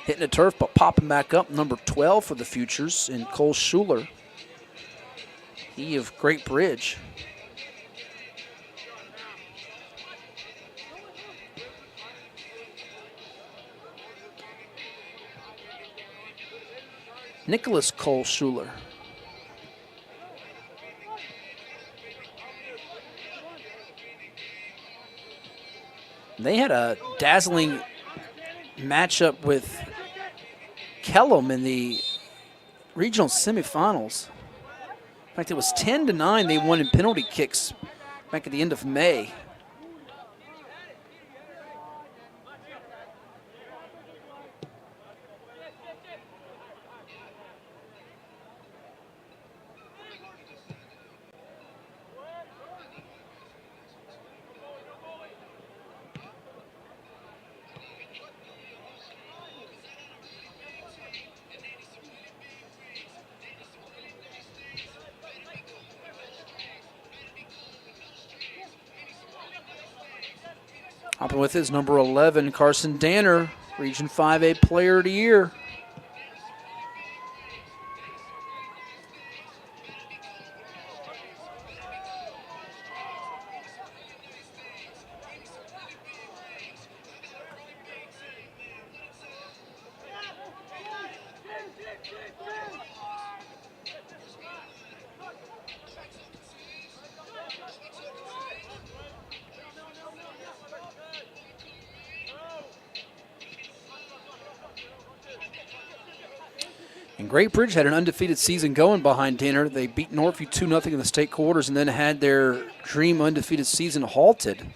Hitting the turf, but popping back up, number 12 for the Futures, and Cole Schuler. He of Great Bridge. Nicholas Cole Schuler. They had a dazzling matchup with Kellum in the regional semifinals. In fact, it was 10-9 they won in penalty kicks back at the end of May. Hopping with his number 11, Carson Danner, Region 5A Player of the Year. And Great Bridge had an undefeated season going behind Danner. They beat Northview 2-0 in the state quarters and then had their dream undefeated season halted.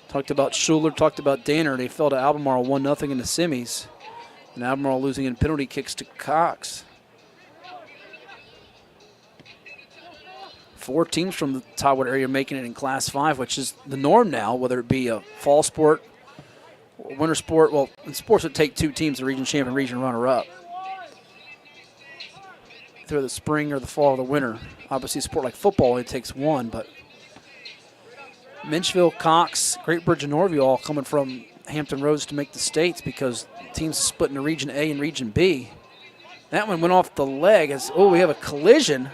Talked about Schuler, talked about Danner. They fell to Albemarle 1-0 in the semis. And Albemarle losing in penalty kicks to Cox. 4 teams from the Totwood area making it in Class 5, which is the norm now, whether it be a fall sport, winter sport. Well, in sports it take 2 teams, the region champion, region runner-up. Either the spring or the fall or the winter. Obviously, a sport like football, it takes 1, but Minchville, Cox, Great Bridge, and Norview all coming from Hampton Roads to make the states because teams are split into Region A and Region B. That one went off the leg as, we have a collision.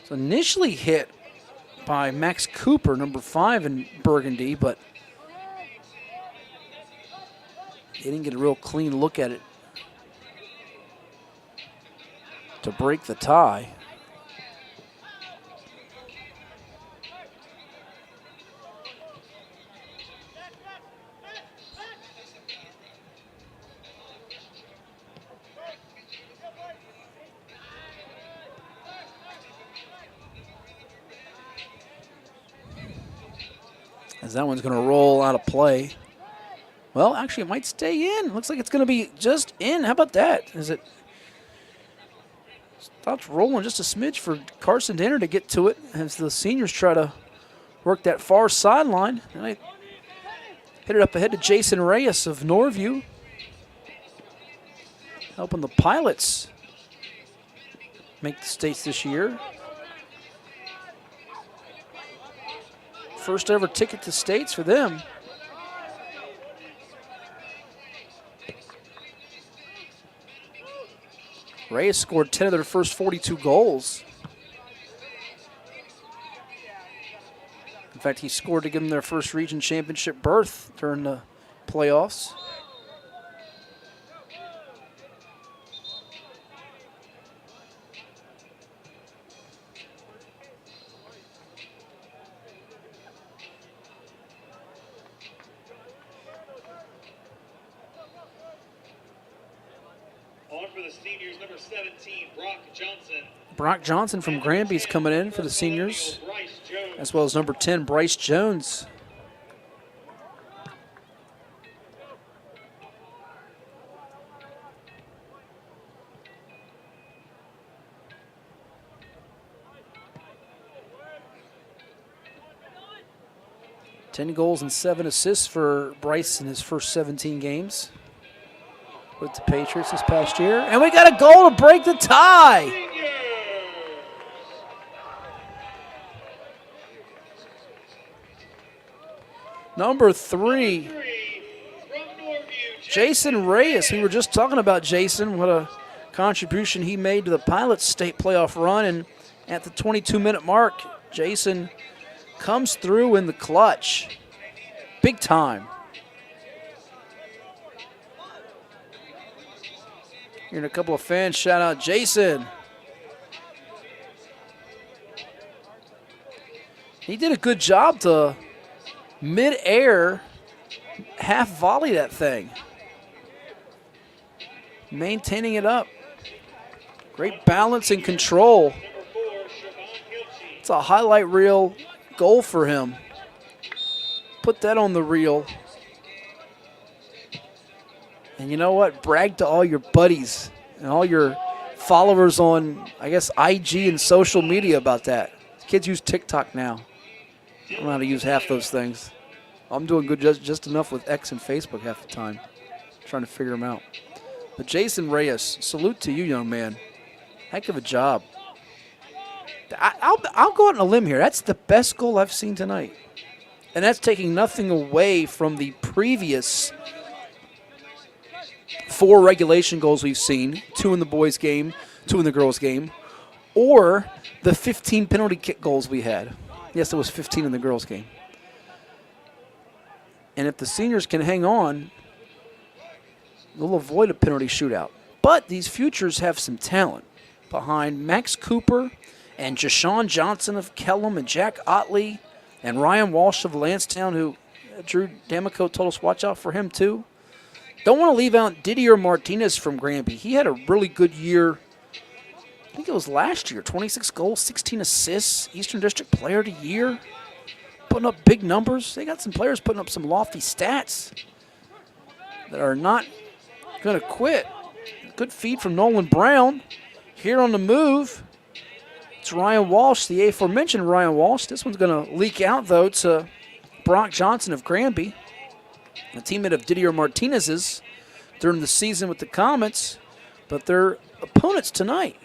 So initially hit by Max Cooper, number 5 in Burgundy, but they didn't get a real clean look at it to break the tie. As that one's going to roll out of play. Well, actually, it might stay in. Looks like it's going to be just in. How about that? Is it? Stops rolling just a smidge for Carson Danner to get to it as the seniors try to work that far sideline. And they hit it up ahead to Jason Reyes of Norview, helping the Pilots make the states this year. First ever ticket to states for them. Reyes scored 10 of their first 42 goals. In fact, he scored to give them their first region championship berth during the playoffs. Brock Johnson from Granby's coming in for the seniors, as well as number 10, Bryce Jones. Ten goals and 7 assists for Bryce in his first 17 games with the Patriots this past year. And we got a goal to break the tie. Number 3, Jason Reyes. We were just talking about Jason, what a contribution he made to the Pilots state playoff run. And at the 22-minute mark, Jason comes through in the clutch. Big time. Hearing a couple of fans shout out Jason. He did a good job to mid-air half volley that thing. Maintaining it up Great balance and control. It's a highlight reel goal for him. Put that on the reel. And you know what? Brag to all your buddies and all your followers on, I guess, IG and social media about that. Kids use TikTok now. I don't know how to use half those things. I'm doing good just enough with X and Facebook half the time. Trying to figure them out. But Jason Reyes, salute to you, young man. Heck of a job. I'll go out on a limb here. That's the best goal I've seen tonight. And that's taking nothing away from the previous 4 regulation goals we've seen, 2 in the boys' game, 2 in the girls' game, or the 15 penalty kick goals we had. Yes, there was 15 in the girls' game. And if the seniors can hang on, they'll avoid a penalty shootout. But these futures have some talent behind Max Cooper and Jashawn Johnson of Kellum and Jack Otley and Ryan Walsh of Lansdowne, who Drew D'Amico told us watch out for him too. Don't want to leave out Didier Martinez from Granby. He had a really good year. I think it was last year. 26 goals, 16 assists, Eastern District Player of the Year. Putting up big numbers. They got some players putting up some lofty stats that are not going to quit. Good feed from Nolan Brown. Here on the move, it's Ryan Walsh, the aforementioned Ryan Walsh. This one's going to leak out, though, to Brock Johnson of Granby, a teammate of Didier Martinez's during the season with the Comets, but they're opponents tonight.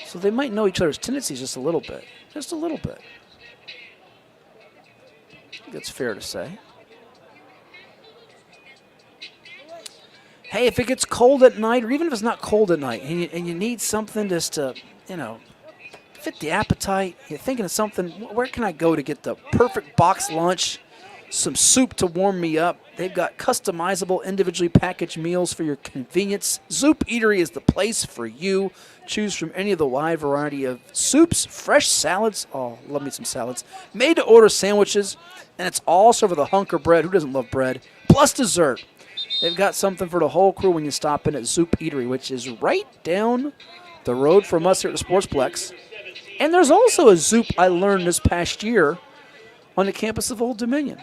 So they might know each other's tendencies just a little bit. Just a little bit. I think that's fair to say. Hey, if it gets cold at night, or even if it's not cold at night, and you need something just to, fit the appetite, you're thinking of something, where can I go to get the perfect box lunch, some soup to warm me up? They've got customizable, individually packaged meals for your convenience. Zoop Eatery is the place for you. Choose from any of the wide variety of soups, fresh salads, oh, love me some salads, made-to-order sandwiches, and it's all served with a hunk of bread. Who doesn't love bread? Plus dessert. They've got something for the whole crew when you stop in at Zoop Eatery, which is right down the road from us here at the Sportsplex. And there's also a Zoop I learned this past year on the campus of Old Dominion.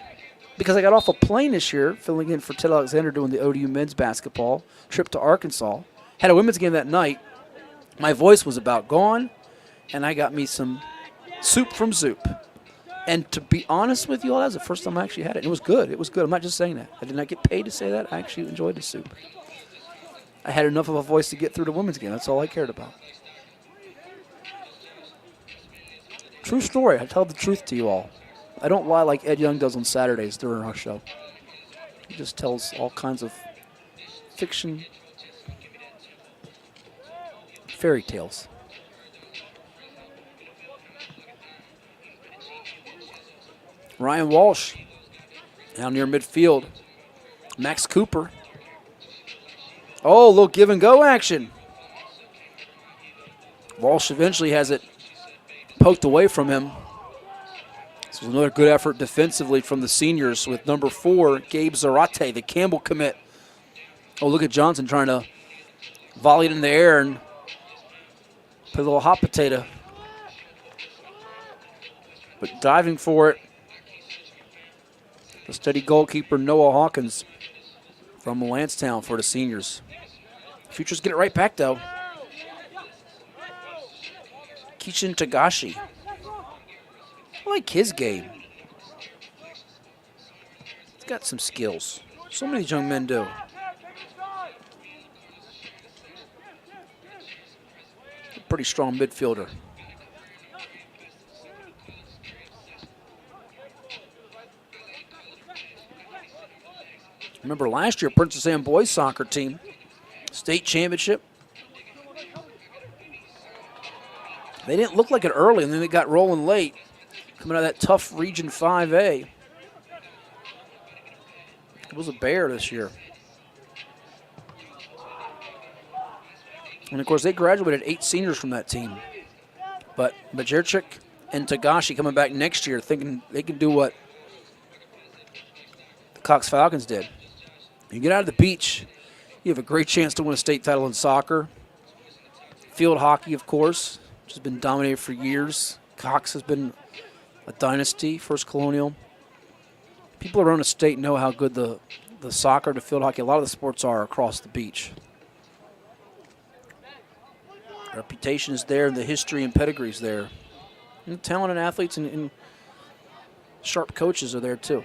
Because I got off a plane this year, filling in for Ted Alexander doing the ODU men's basketball trip to Arkansas. Had a women's game that night. My voice was about gone, and I got me some soup from Zoop. And to be honest with you all, that was the first time I actually had it. It was good. It was good. I'm not just saying that. I did not get paid to say that. I actually enjoyed the soup. I had enough of a voice to get through the women's game. That's all I cared about. True story. I tell the truth to you all. I don't lie like Ed Young does on Saturdays during our show. He just tells all kinds of fiction, fairy tales. Ryan Walsh down near midfield. Max Cooper. Oh, a little give and go action. Walsh eventually has it poked away from him. This was another good effort defensively from the seniors with number 4, Gabe Zarate, the Campbell commit. Oh, look at Johnson trying to volley it in the air and put a little hot potato. But diving for it, the steady goalkeeper Noah Hawkins from Lansdowne for the seniors. Futures get it right back, though. Kishin Tagashi. I like his game. He's got some skills. So many of these young men do. Pretty strong midfielder. Remember last year, Princess Anne boys soccer team, state championship. They didn't look like it early, and then they got rolling late, coming out of that tough Region 5A. It was a bear this year. And, of course, they graduated 8 seniors from that team. But Majerchik and Tagashi coming back next year thinking they can do what the Cox Falcons did. You get out of the beach, you have a great chance to win a state title in soccer. Field hockey, of course, which has been dominated for years. Cox has been a dynasty, First Colonial. People around the state know how good the soccer, the field hockey, a lot of the sports are across the beach. Reputation is there, and the history and pedigree is there. And talented athletes and sharp coaches are there too.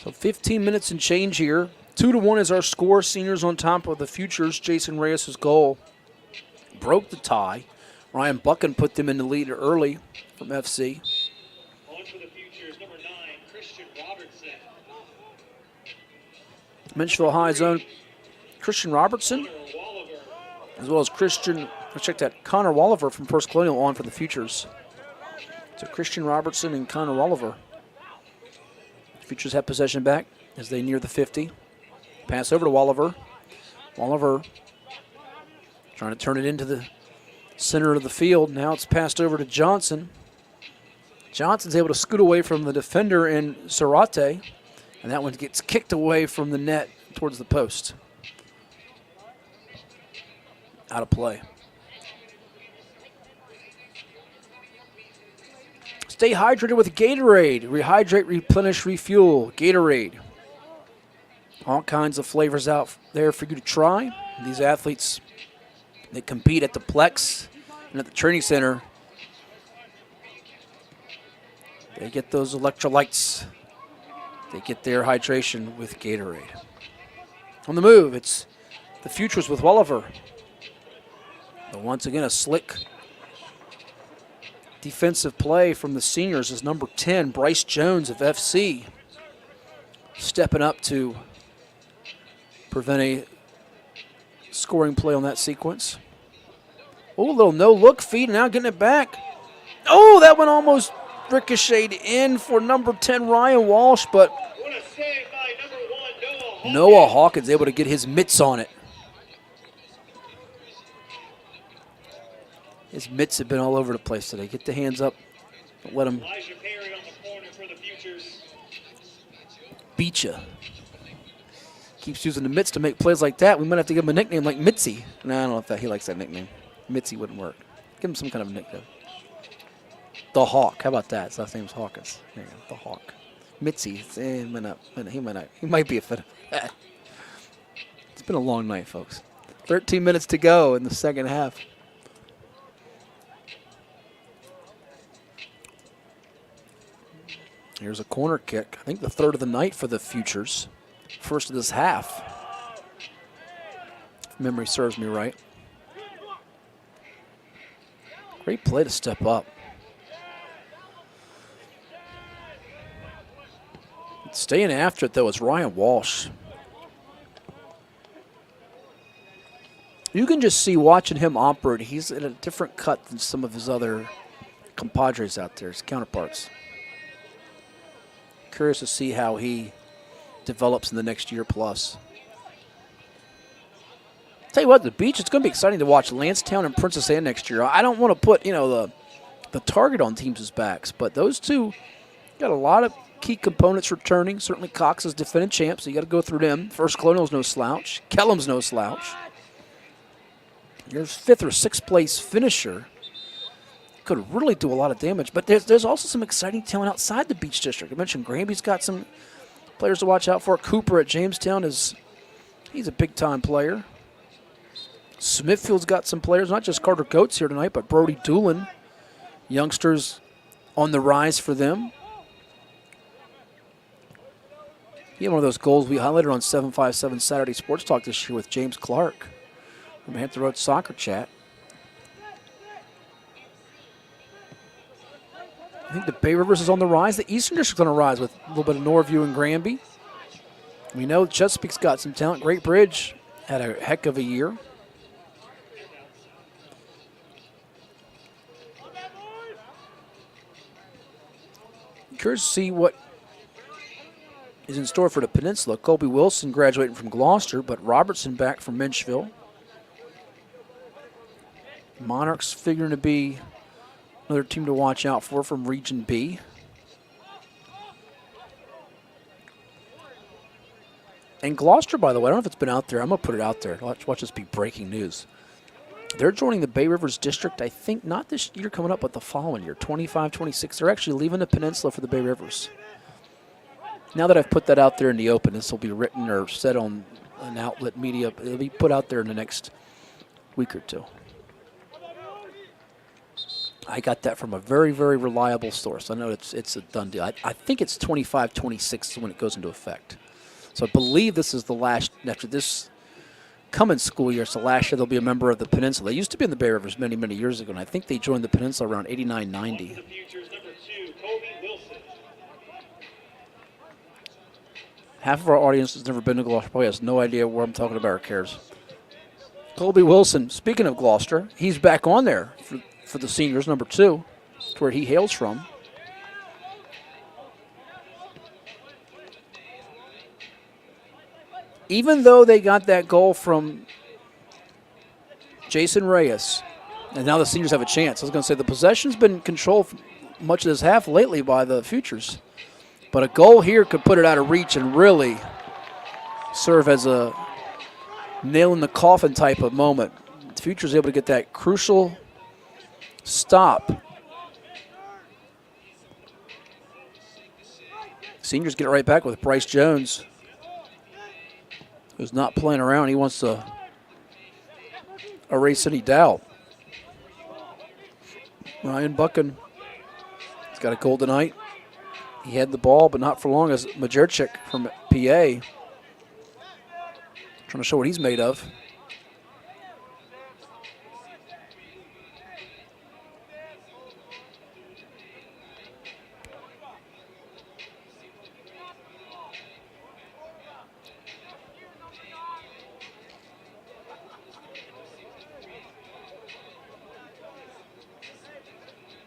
So 15 minutes and change here. 2-1 is our score. Seniors on top of the Futures. Jason Reyes' goal broke the tie. Ryan Buchan put them in the lead early from FC. On for the Futures, number 9, Christian Robertson. Menchville High's own Christian Robertson, as well as Connor Walliver from First Colonial on for the Futures. So Christian Robertson and Connor Walliver. Futures have possession back as they near the 50. Pass over to Walliver. Walliver trying to turn it into the center of the field. Now it's passed over to Johnson. Johnson's able to scoot away from the defender in Zarate, and that one gets kicked away from the net towards the post. Out of play. Stay hydrated with Gatorade. Rehydrate, replenish, refuel. Gatorade. All kinds of flavors out there for you to try. These athletes, they compete at the Plex and at the training center. They get those electrolytes. They get their hydration with Gatorade. On the move, it's the Futures with Walliver. But once again, a slick defensive play from the seniors is number 10, Bryce Jones of FC, stepping up to prevent a scoring play on that sequence. Oh, a little no-look feed, now getting it back. Oh, that one almost ricocheted in for number 10, Ryan Walsh, but Noah Hawkins able to get his mitts on it. His mitts have been all over the place today. Get the hands up. Don't let him beat you. Keeps using the mitts to make plays like that. We might have to give him a nickname like Mitzi. No, I don't know if he likes that nickname. Mitzi wouldn't work. Give him some kind of nickname. The Hawk. How about that? His last name's Hawkins. There you go. The Hawk. Mitzi. He might be a fit of that. It's been a long night, folks. 13 minutes to go in the second half. Here's a corner kick. I think the third of the night for the Futures. First of this half. If memory serves me right. Great play to step up. Staying after it, though, is Ryan Walsh. You can just see watching him operate. He's in a different cut than some of his other compadres out there, his counterparts. Curious to see how he develops in the next year plus. Tell you what, the beach, it's going to be exciting to watch Lancetown and Princess Anne next year. I don't want to put, the target on teams' backs, but those two got a lot of key components returning. Certainly Cox is defending champ, so you got to go through them. First Colonial's no slouch. Kellum's no slouch. Your 5th or 6th place finisher could really do a lot of damage. But there's also some exciting talent outside the Beach District. I mentioned Granby's got some players to watch out for. Cooper at Jamestown he's a big-time player. Smithfield's got some players, not just Carter Goetz here tonight, but Brody Doolin. Youngsters on the rise for them. He had one of those goals we highlighted on 757 Saturday Sports Talk this year with James Clark from Hampton Road Soccer Chat. I think the Bay Rivers is on the rise. The Eastern District's on the rise with a little bit of Norview and Granby. We know Chesapeake's got some talent. Great Bridge had a heck of a year. Curious to see what is in store for the Peninsula. Colby Wilson graduating from Gloucester, but Robertson back from Minchville. Monarchs figuring to be another team to watch out for from Region B. And Gloucester, by the way, I don't know if it's been out there. I'm going to put it out there. Watch this be breaking news. They're joining the Bay Rivers District, I think, not this year coming up, but the following year, 25-26. They're actually leaving the Peninsula for the Bay Rivers. Now that I've put that out there in the open, this will be written or said on an outlet media. It'll be put out there in the next week or two. I got that from a very, very reliable source. I know it's a done deal. I think it's 25-26 when it goes into effect. So I believe this is the last, after this coming school year, it's the last year they'll be a member of the Peninsula. They used to be in the Bay Rivers many, many years ago, and I think they joined the Peninsula around 89-90. Half of our audience has never been to Gloucester, probably has no idea where I'm talking about or cares. Colby Wilson, speaking of Gloucester, he's back on there for the seniors, number 2, to where he hails from. Even though they got that goal from Jason Reyes, and now the seniors have a chance. I was going to say the possession's been controlled much of this half lately by the Futures. But a goal here could put it out of reach and really serve as a nail in the coffin type of moment. The Futures able to get that crucial stop. Seniors get it right back with Bryce Jones, who's not playing around. He wants to erase any doubt. Ryan Buchan has got a goal tonight. He had the ball, but not for long, as Majerchik from PA. Trying to show what he's made of.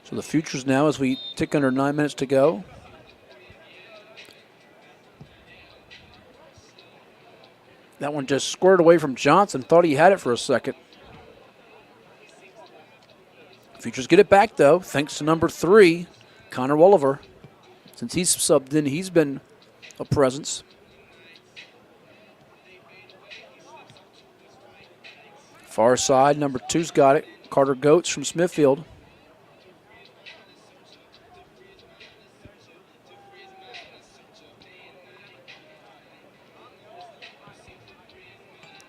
So the Futures now, as we tick under 9 minutes to go. That one just squared away from Johnson. Thought he had it for a second. Futures get it back, though, thanks to number 3, Connor Wolliver. Since he's subbed in, he's been a presence. Far side, number 2's got it. Carter Goetz from Smithfield.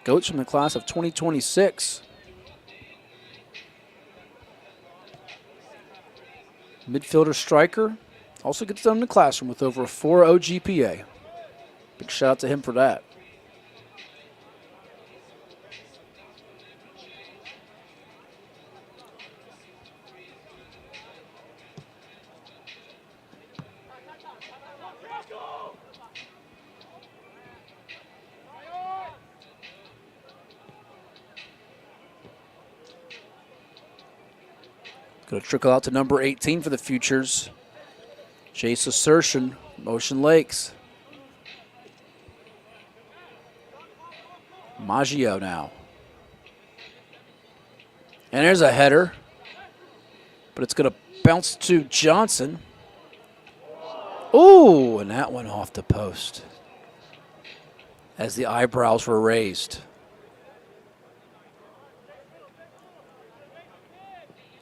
Goetz from the class of 2026. Midfielder striker. Also gets done in the classroom with over a 4.0 GPA. Big shout out to him for that. Going to trickle out to number 18 for the Futures. Chase Assertion, Motion Lakes. Maggio now. And there's a header. But it's going to bounce to Johnson. Ooh, and that went off the post as the eyebrows were raised.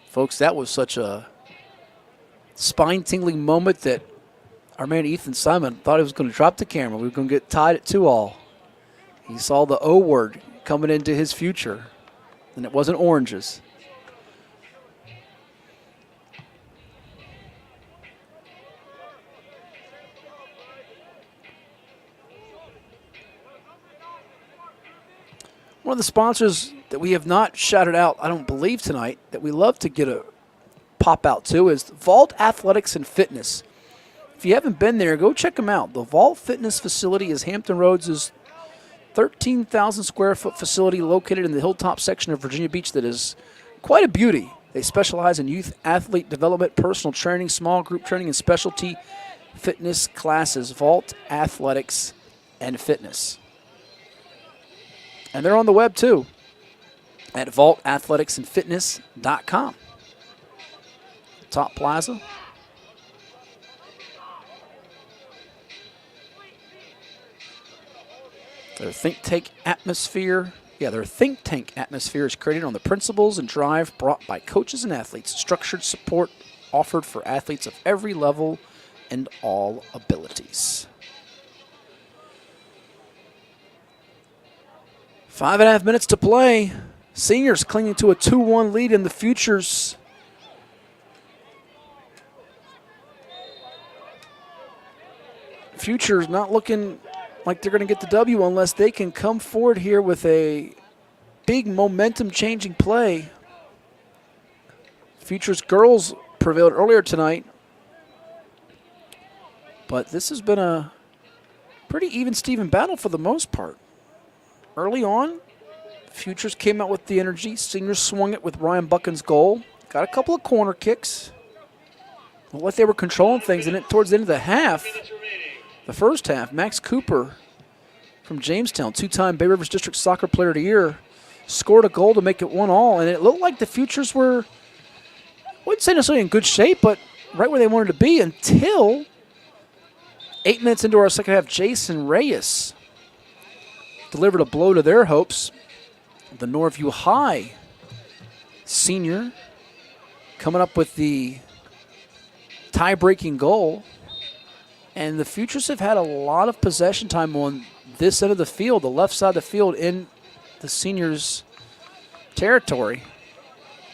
Folks, that was such a spine-tingling moment that our man Ethan Simon thought he was going to drop the camera. We were going to get tied at 2-2. He saw the O word coming into his future, and it wasn't oranges. One of the sponsors that we have not shouted out, I don't believe tonight, that we love to get a pop out to is Vault Athletics and Fitness. If you haven't been there, go check them out. The Vault Fitness facility is Hampton Roads' 13,000 square foot facility located in the hilltop section of Virginia Beach that is quite a beauty. They specialize in youth athlete development, personal training, small group training, and specialty fitness classes, vault, athletics, and fitness. And they're on the web too at vaultathleticsandfitness.com. Top Plaza. Their think tank atmosphere. Their think tank atmosphere is created on the principles and drive brought by coaches and athletes. Structured support offered for athletes of every level and all abilities. 5.5 minutes to play. Seniors clinging to a 2-1 lead in the Futures. Futures not looking like they're going to get the W unless they can come forward here with a big momentum-changing play. Futures girls prevailed earlier tonight, but this has been a pretty even-steven battle for the most part. Early on, Futures came out with the energy. Seniors swung it with Ryan Buchan's goal. Got a couple of corner kicks. Looked like they were controlling things, and towards the end of the half, the first half, Max Cooper from Jamestown, two-time Bay Rivers District Soccer Player of the Year, scored a goal to make it 1-1, and it looked like the Futures were, I wouldn't say necessarily in good shape, but right where they wanted to be until 8 minutes into our second half, Jason Reyes delivered a blow to their hopes. The Northview High senior coming up with the tie-breaking goal. And the Futures have had a lot of possession time on this end of the field, the left side of the field in the seniors' territory.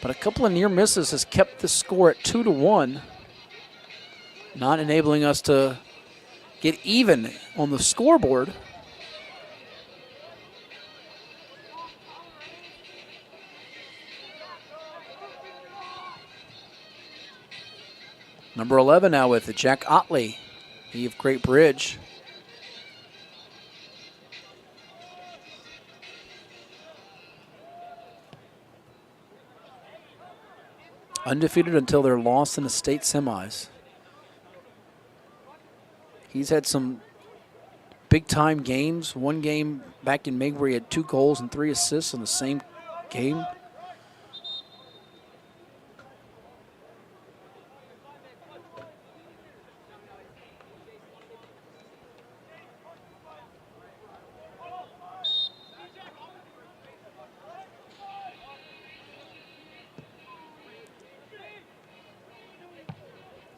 But a couple of near misses has kept the score at 2-1, not enabling us to get even on the scoreboard. Number 11 now with Jack Otley. He of Great Bridge. Undefeated until their loss in the state semis. He's had some big-time games. One game back in May where he had 2 goals and 3 assists in the same game.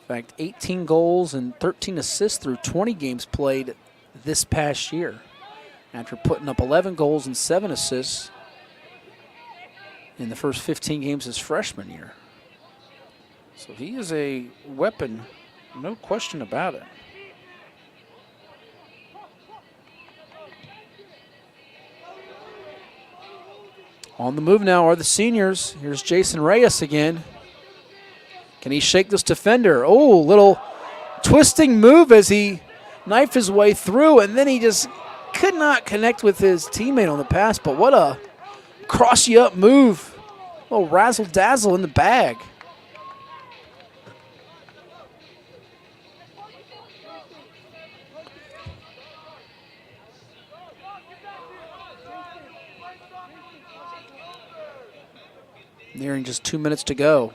In fact, 18 goals and 13 assists through 20 games played this past year, after putting up 11 goals and 7 assists in the first 15 games his freshman year. So he is a weapon, no question about it. On the move now are the seniors. Here's Jason Reyes again. Can he shake this defender? Oh, little twisting move as he knifed his way through, and then he just could not connect with his teammate on the pass. But what a cross-you-up move. A little razzle-dazzle in the bag. Nearing just 2 minutes to go.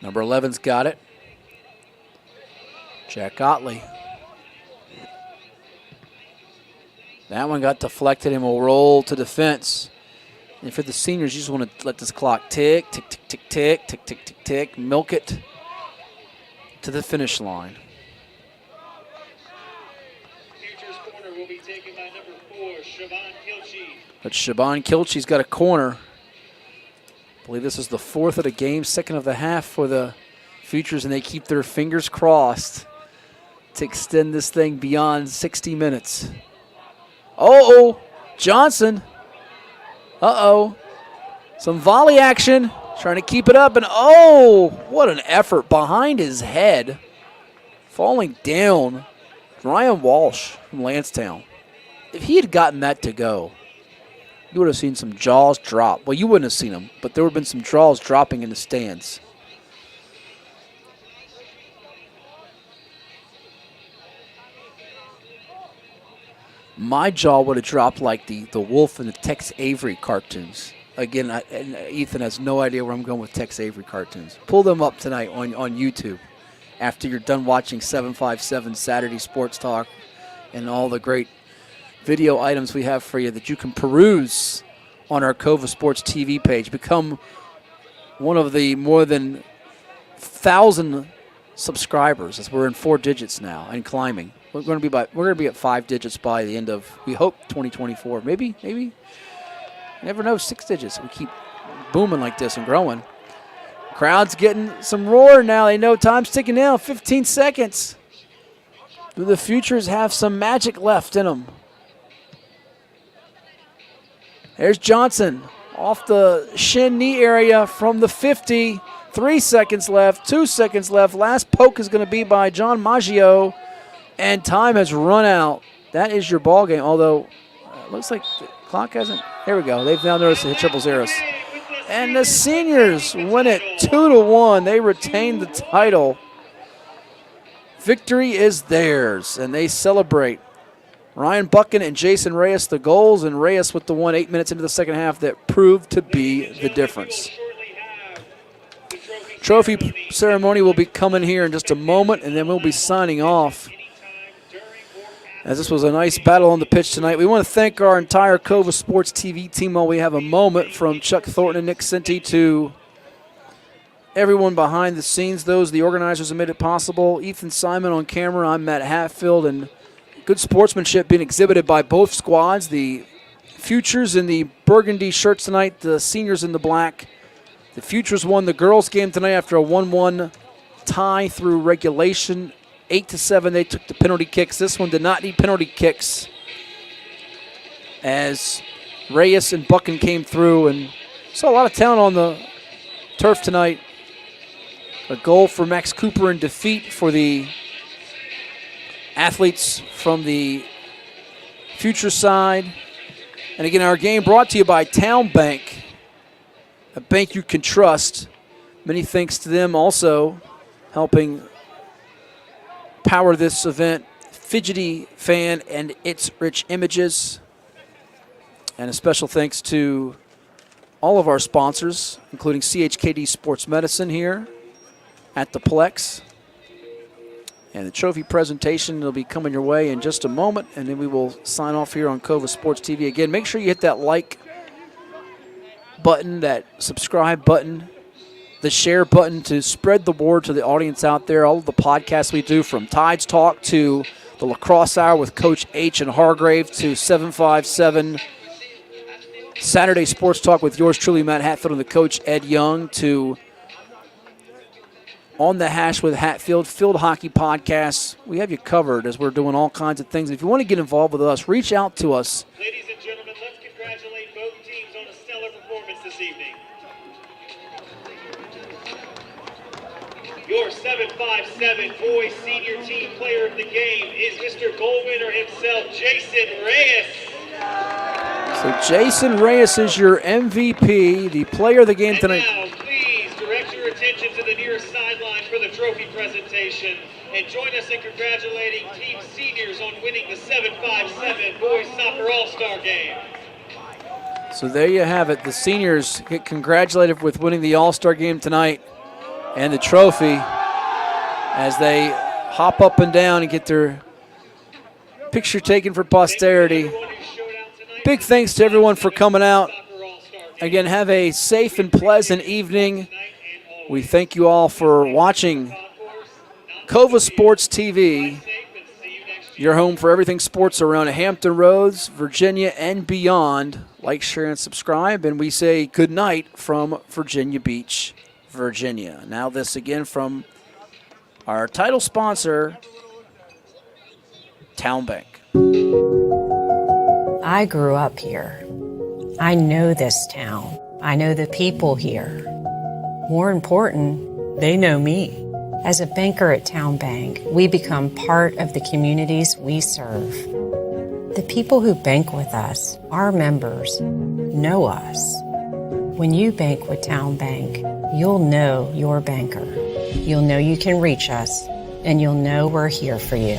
Number 11's got it. Jack Otley. That one got deflected and will roll to defense. And for the seniors, you just want to let this clock tick, tick, tick, tick, tick, tick, tick, tick, tick, milk it to the finish line. Futures corner will be taken by number 4, Siobhan Kilchie. But Siobhan Kilchie's got a corner. I believe this is the 4th of the game, 2nd of the half for the Futures, and they keep their fingers crossed to extend this thing beyond 60 minutes. Uh-oh, Johnson. Uh-oh, some volley action. Trying to keep it up, and oh, what an effort behind his head. Falling down. Ryan Walsh from Lansdowne. If he had gotten that to go, you would have seen some jaws drop. Well, you wouldn't have seen them, but there would have been some jaws dropping in the stands. My jaw would have dropped like the wolf in the Tex Avery cartoons. Again, and Ethan has no idea where I'm going with Tex Avery cartoons. Pull them up tonight on YouTube after you're done watching 757 Saturday Sports Talk and all the great video items we have for you that you can peruse on our COVA Sports TV page. Become one of the more than 1,000 subscribers, as we're in 4 digits now and climbing. We're going to be at 5 digits by the end of, we hope, 2024. Maybe. You never know, 6 digits. We keep booming like this and growing. Crowd's getting some roar now. They know time's ticking down. 15 seconds. Do the Futures have some magic left in them? There's Johnson off the shin knee area from the 50. 3 seconds left, 2 seconds left. Last poke is going to be by John Maggio, and time has run out. That is your ball game, although it looks like the clock hasn't. Here we go. They've now noticed the hit triple zeros. And the seniors win it 2-1. They retain the title. Victory is theirs, and they celebrate. Ryan Buchan and Jason Reyes the goals, and Reyes with the 8 minutes into the second half that proved to be the difference. Trophy ceremony will be coming here in just a moment, and then we'll be signing off. As this was a nice battle on the pitch tonight. We want to thank our entire COVA Sports TV team while we have a moment, from Chuck Thornton and Nick Sinti to everyone behind the scenes, those the organizers who made it possible. Ethan Simon on camera, I'm Matt Hatfield, and good sportsmanship being exhibited by both squads. The Futures in the burgundy shirts tonight, the seniors in the black. The Futures won the girls' game tonight after a 1-1 tie through regulation. 8-7, they took the penalty kicks. This one did not need penalty kicks, as Reyes and Buchan came through, and saw a lot of talent on the turf tonight. A goal for Max Cooper in defeat for the athletes from the Future side. And again, our game brought to you by Town Bank, a bank you can trust. Many thanks to them also helping power this event. Fidgety Fan and It's Rich Images. And a special thanks to all of our sponsors, including CHKD Sports Medicine here at the Plex. And the trophy presentation will be coming your way in just a moment, and then we will sign off here on COVA Sports TV. Again, make sure you hit that like button, that subscribe button, the share button to spread the word to the audience out there. All of the podcasts we do, from Tides Talk to the Lacrosse Hour with Coach H and Hargrave to 757 Saturday Sports Talk with yours truly, Matt Hatfield, and the coach, Ed Young, to On the Hash with Hatfield, Field Hockey Podcasts. We have you covered as we're doing all kinds of things. If you want to get involved with us, reach out to us. Ladies and gentlemen, let's congratulate both teams on a stellar performance this evening. Your 757 boys senior team player of the game is Mr. Goal winner himself, Jason Reyes. So Jason Reyes is your MVP, the player of the game tonight. And now, please direct your attention to the near sideline for the trophy presentation, and join us in congratulating Team Seniors on winning the 757 Boys Soccer All-Star Game. So there you have it. The seniors get congratulated with winning the All-Star Game tonight and the trophy as they hop up and down and get their picture taken for posterity. Big thanks to everyone for coming out. Again, have a safe and pleasant evening. We thank you all for watching COVA Sports TV, your home for everything sports around Hampton Roads, Virginia, and beyond. Like, share, and subscribe, and we say good night from Virginia Beach, Virginia. Now this again from our title sponsor, Town Bank. I grew up here. I know this town. I know the people here. More important, they know me. As a banker at Town Bank, we become part of the communities we serve. The people who bank with us, our members, know us. When you bank with Town Bank, you'll know your banker. You'll know you can reach us, and you'll know we're here for you.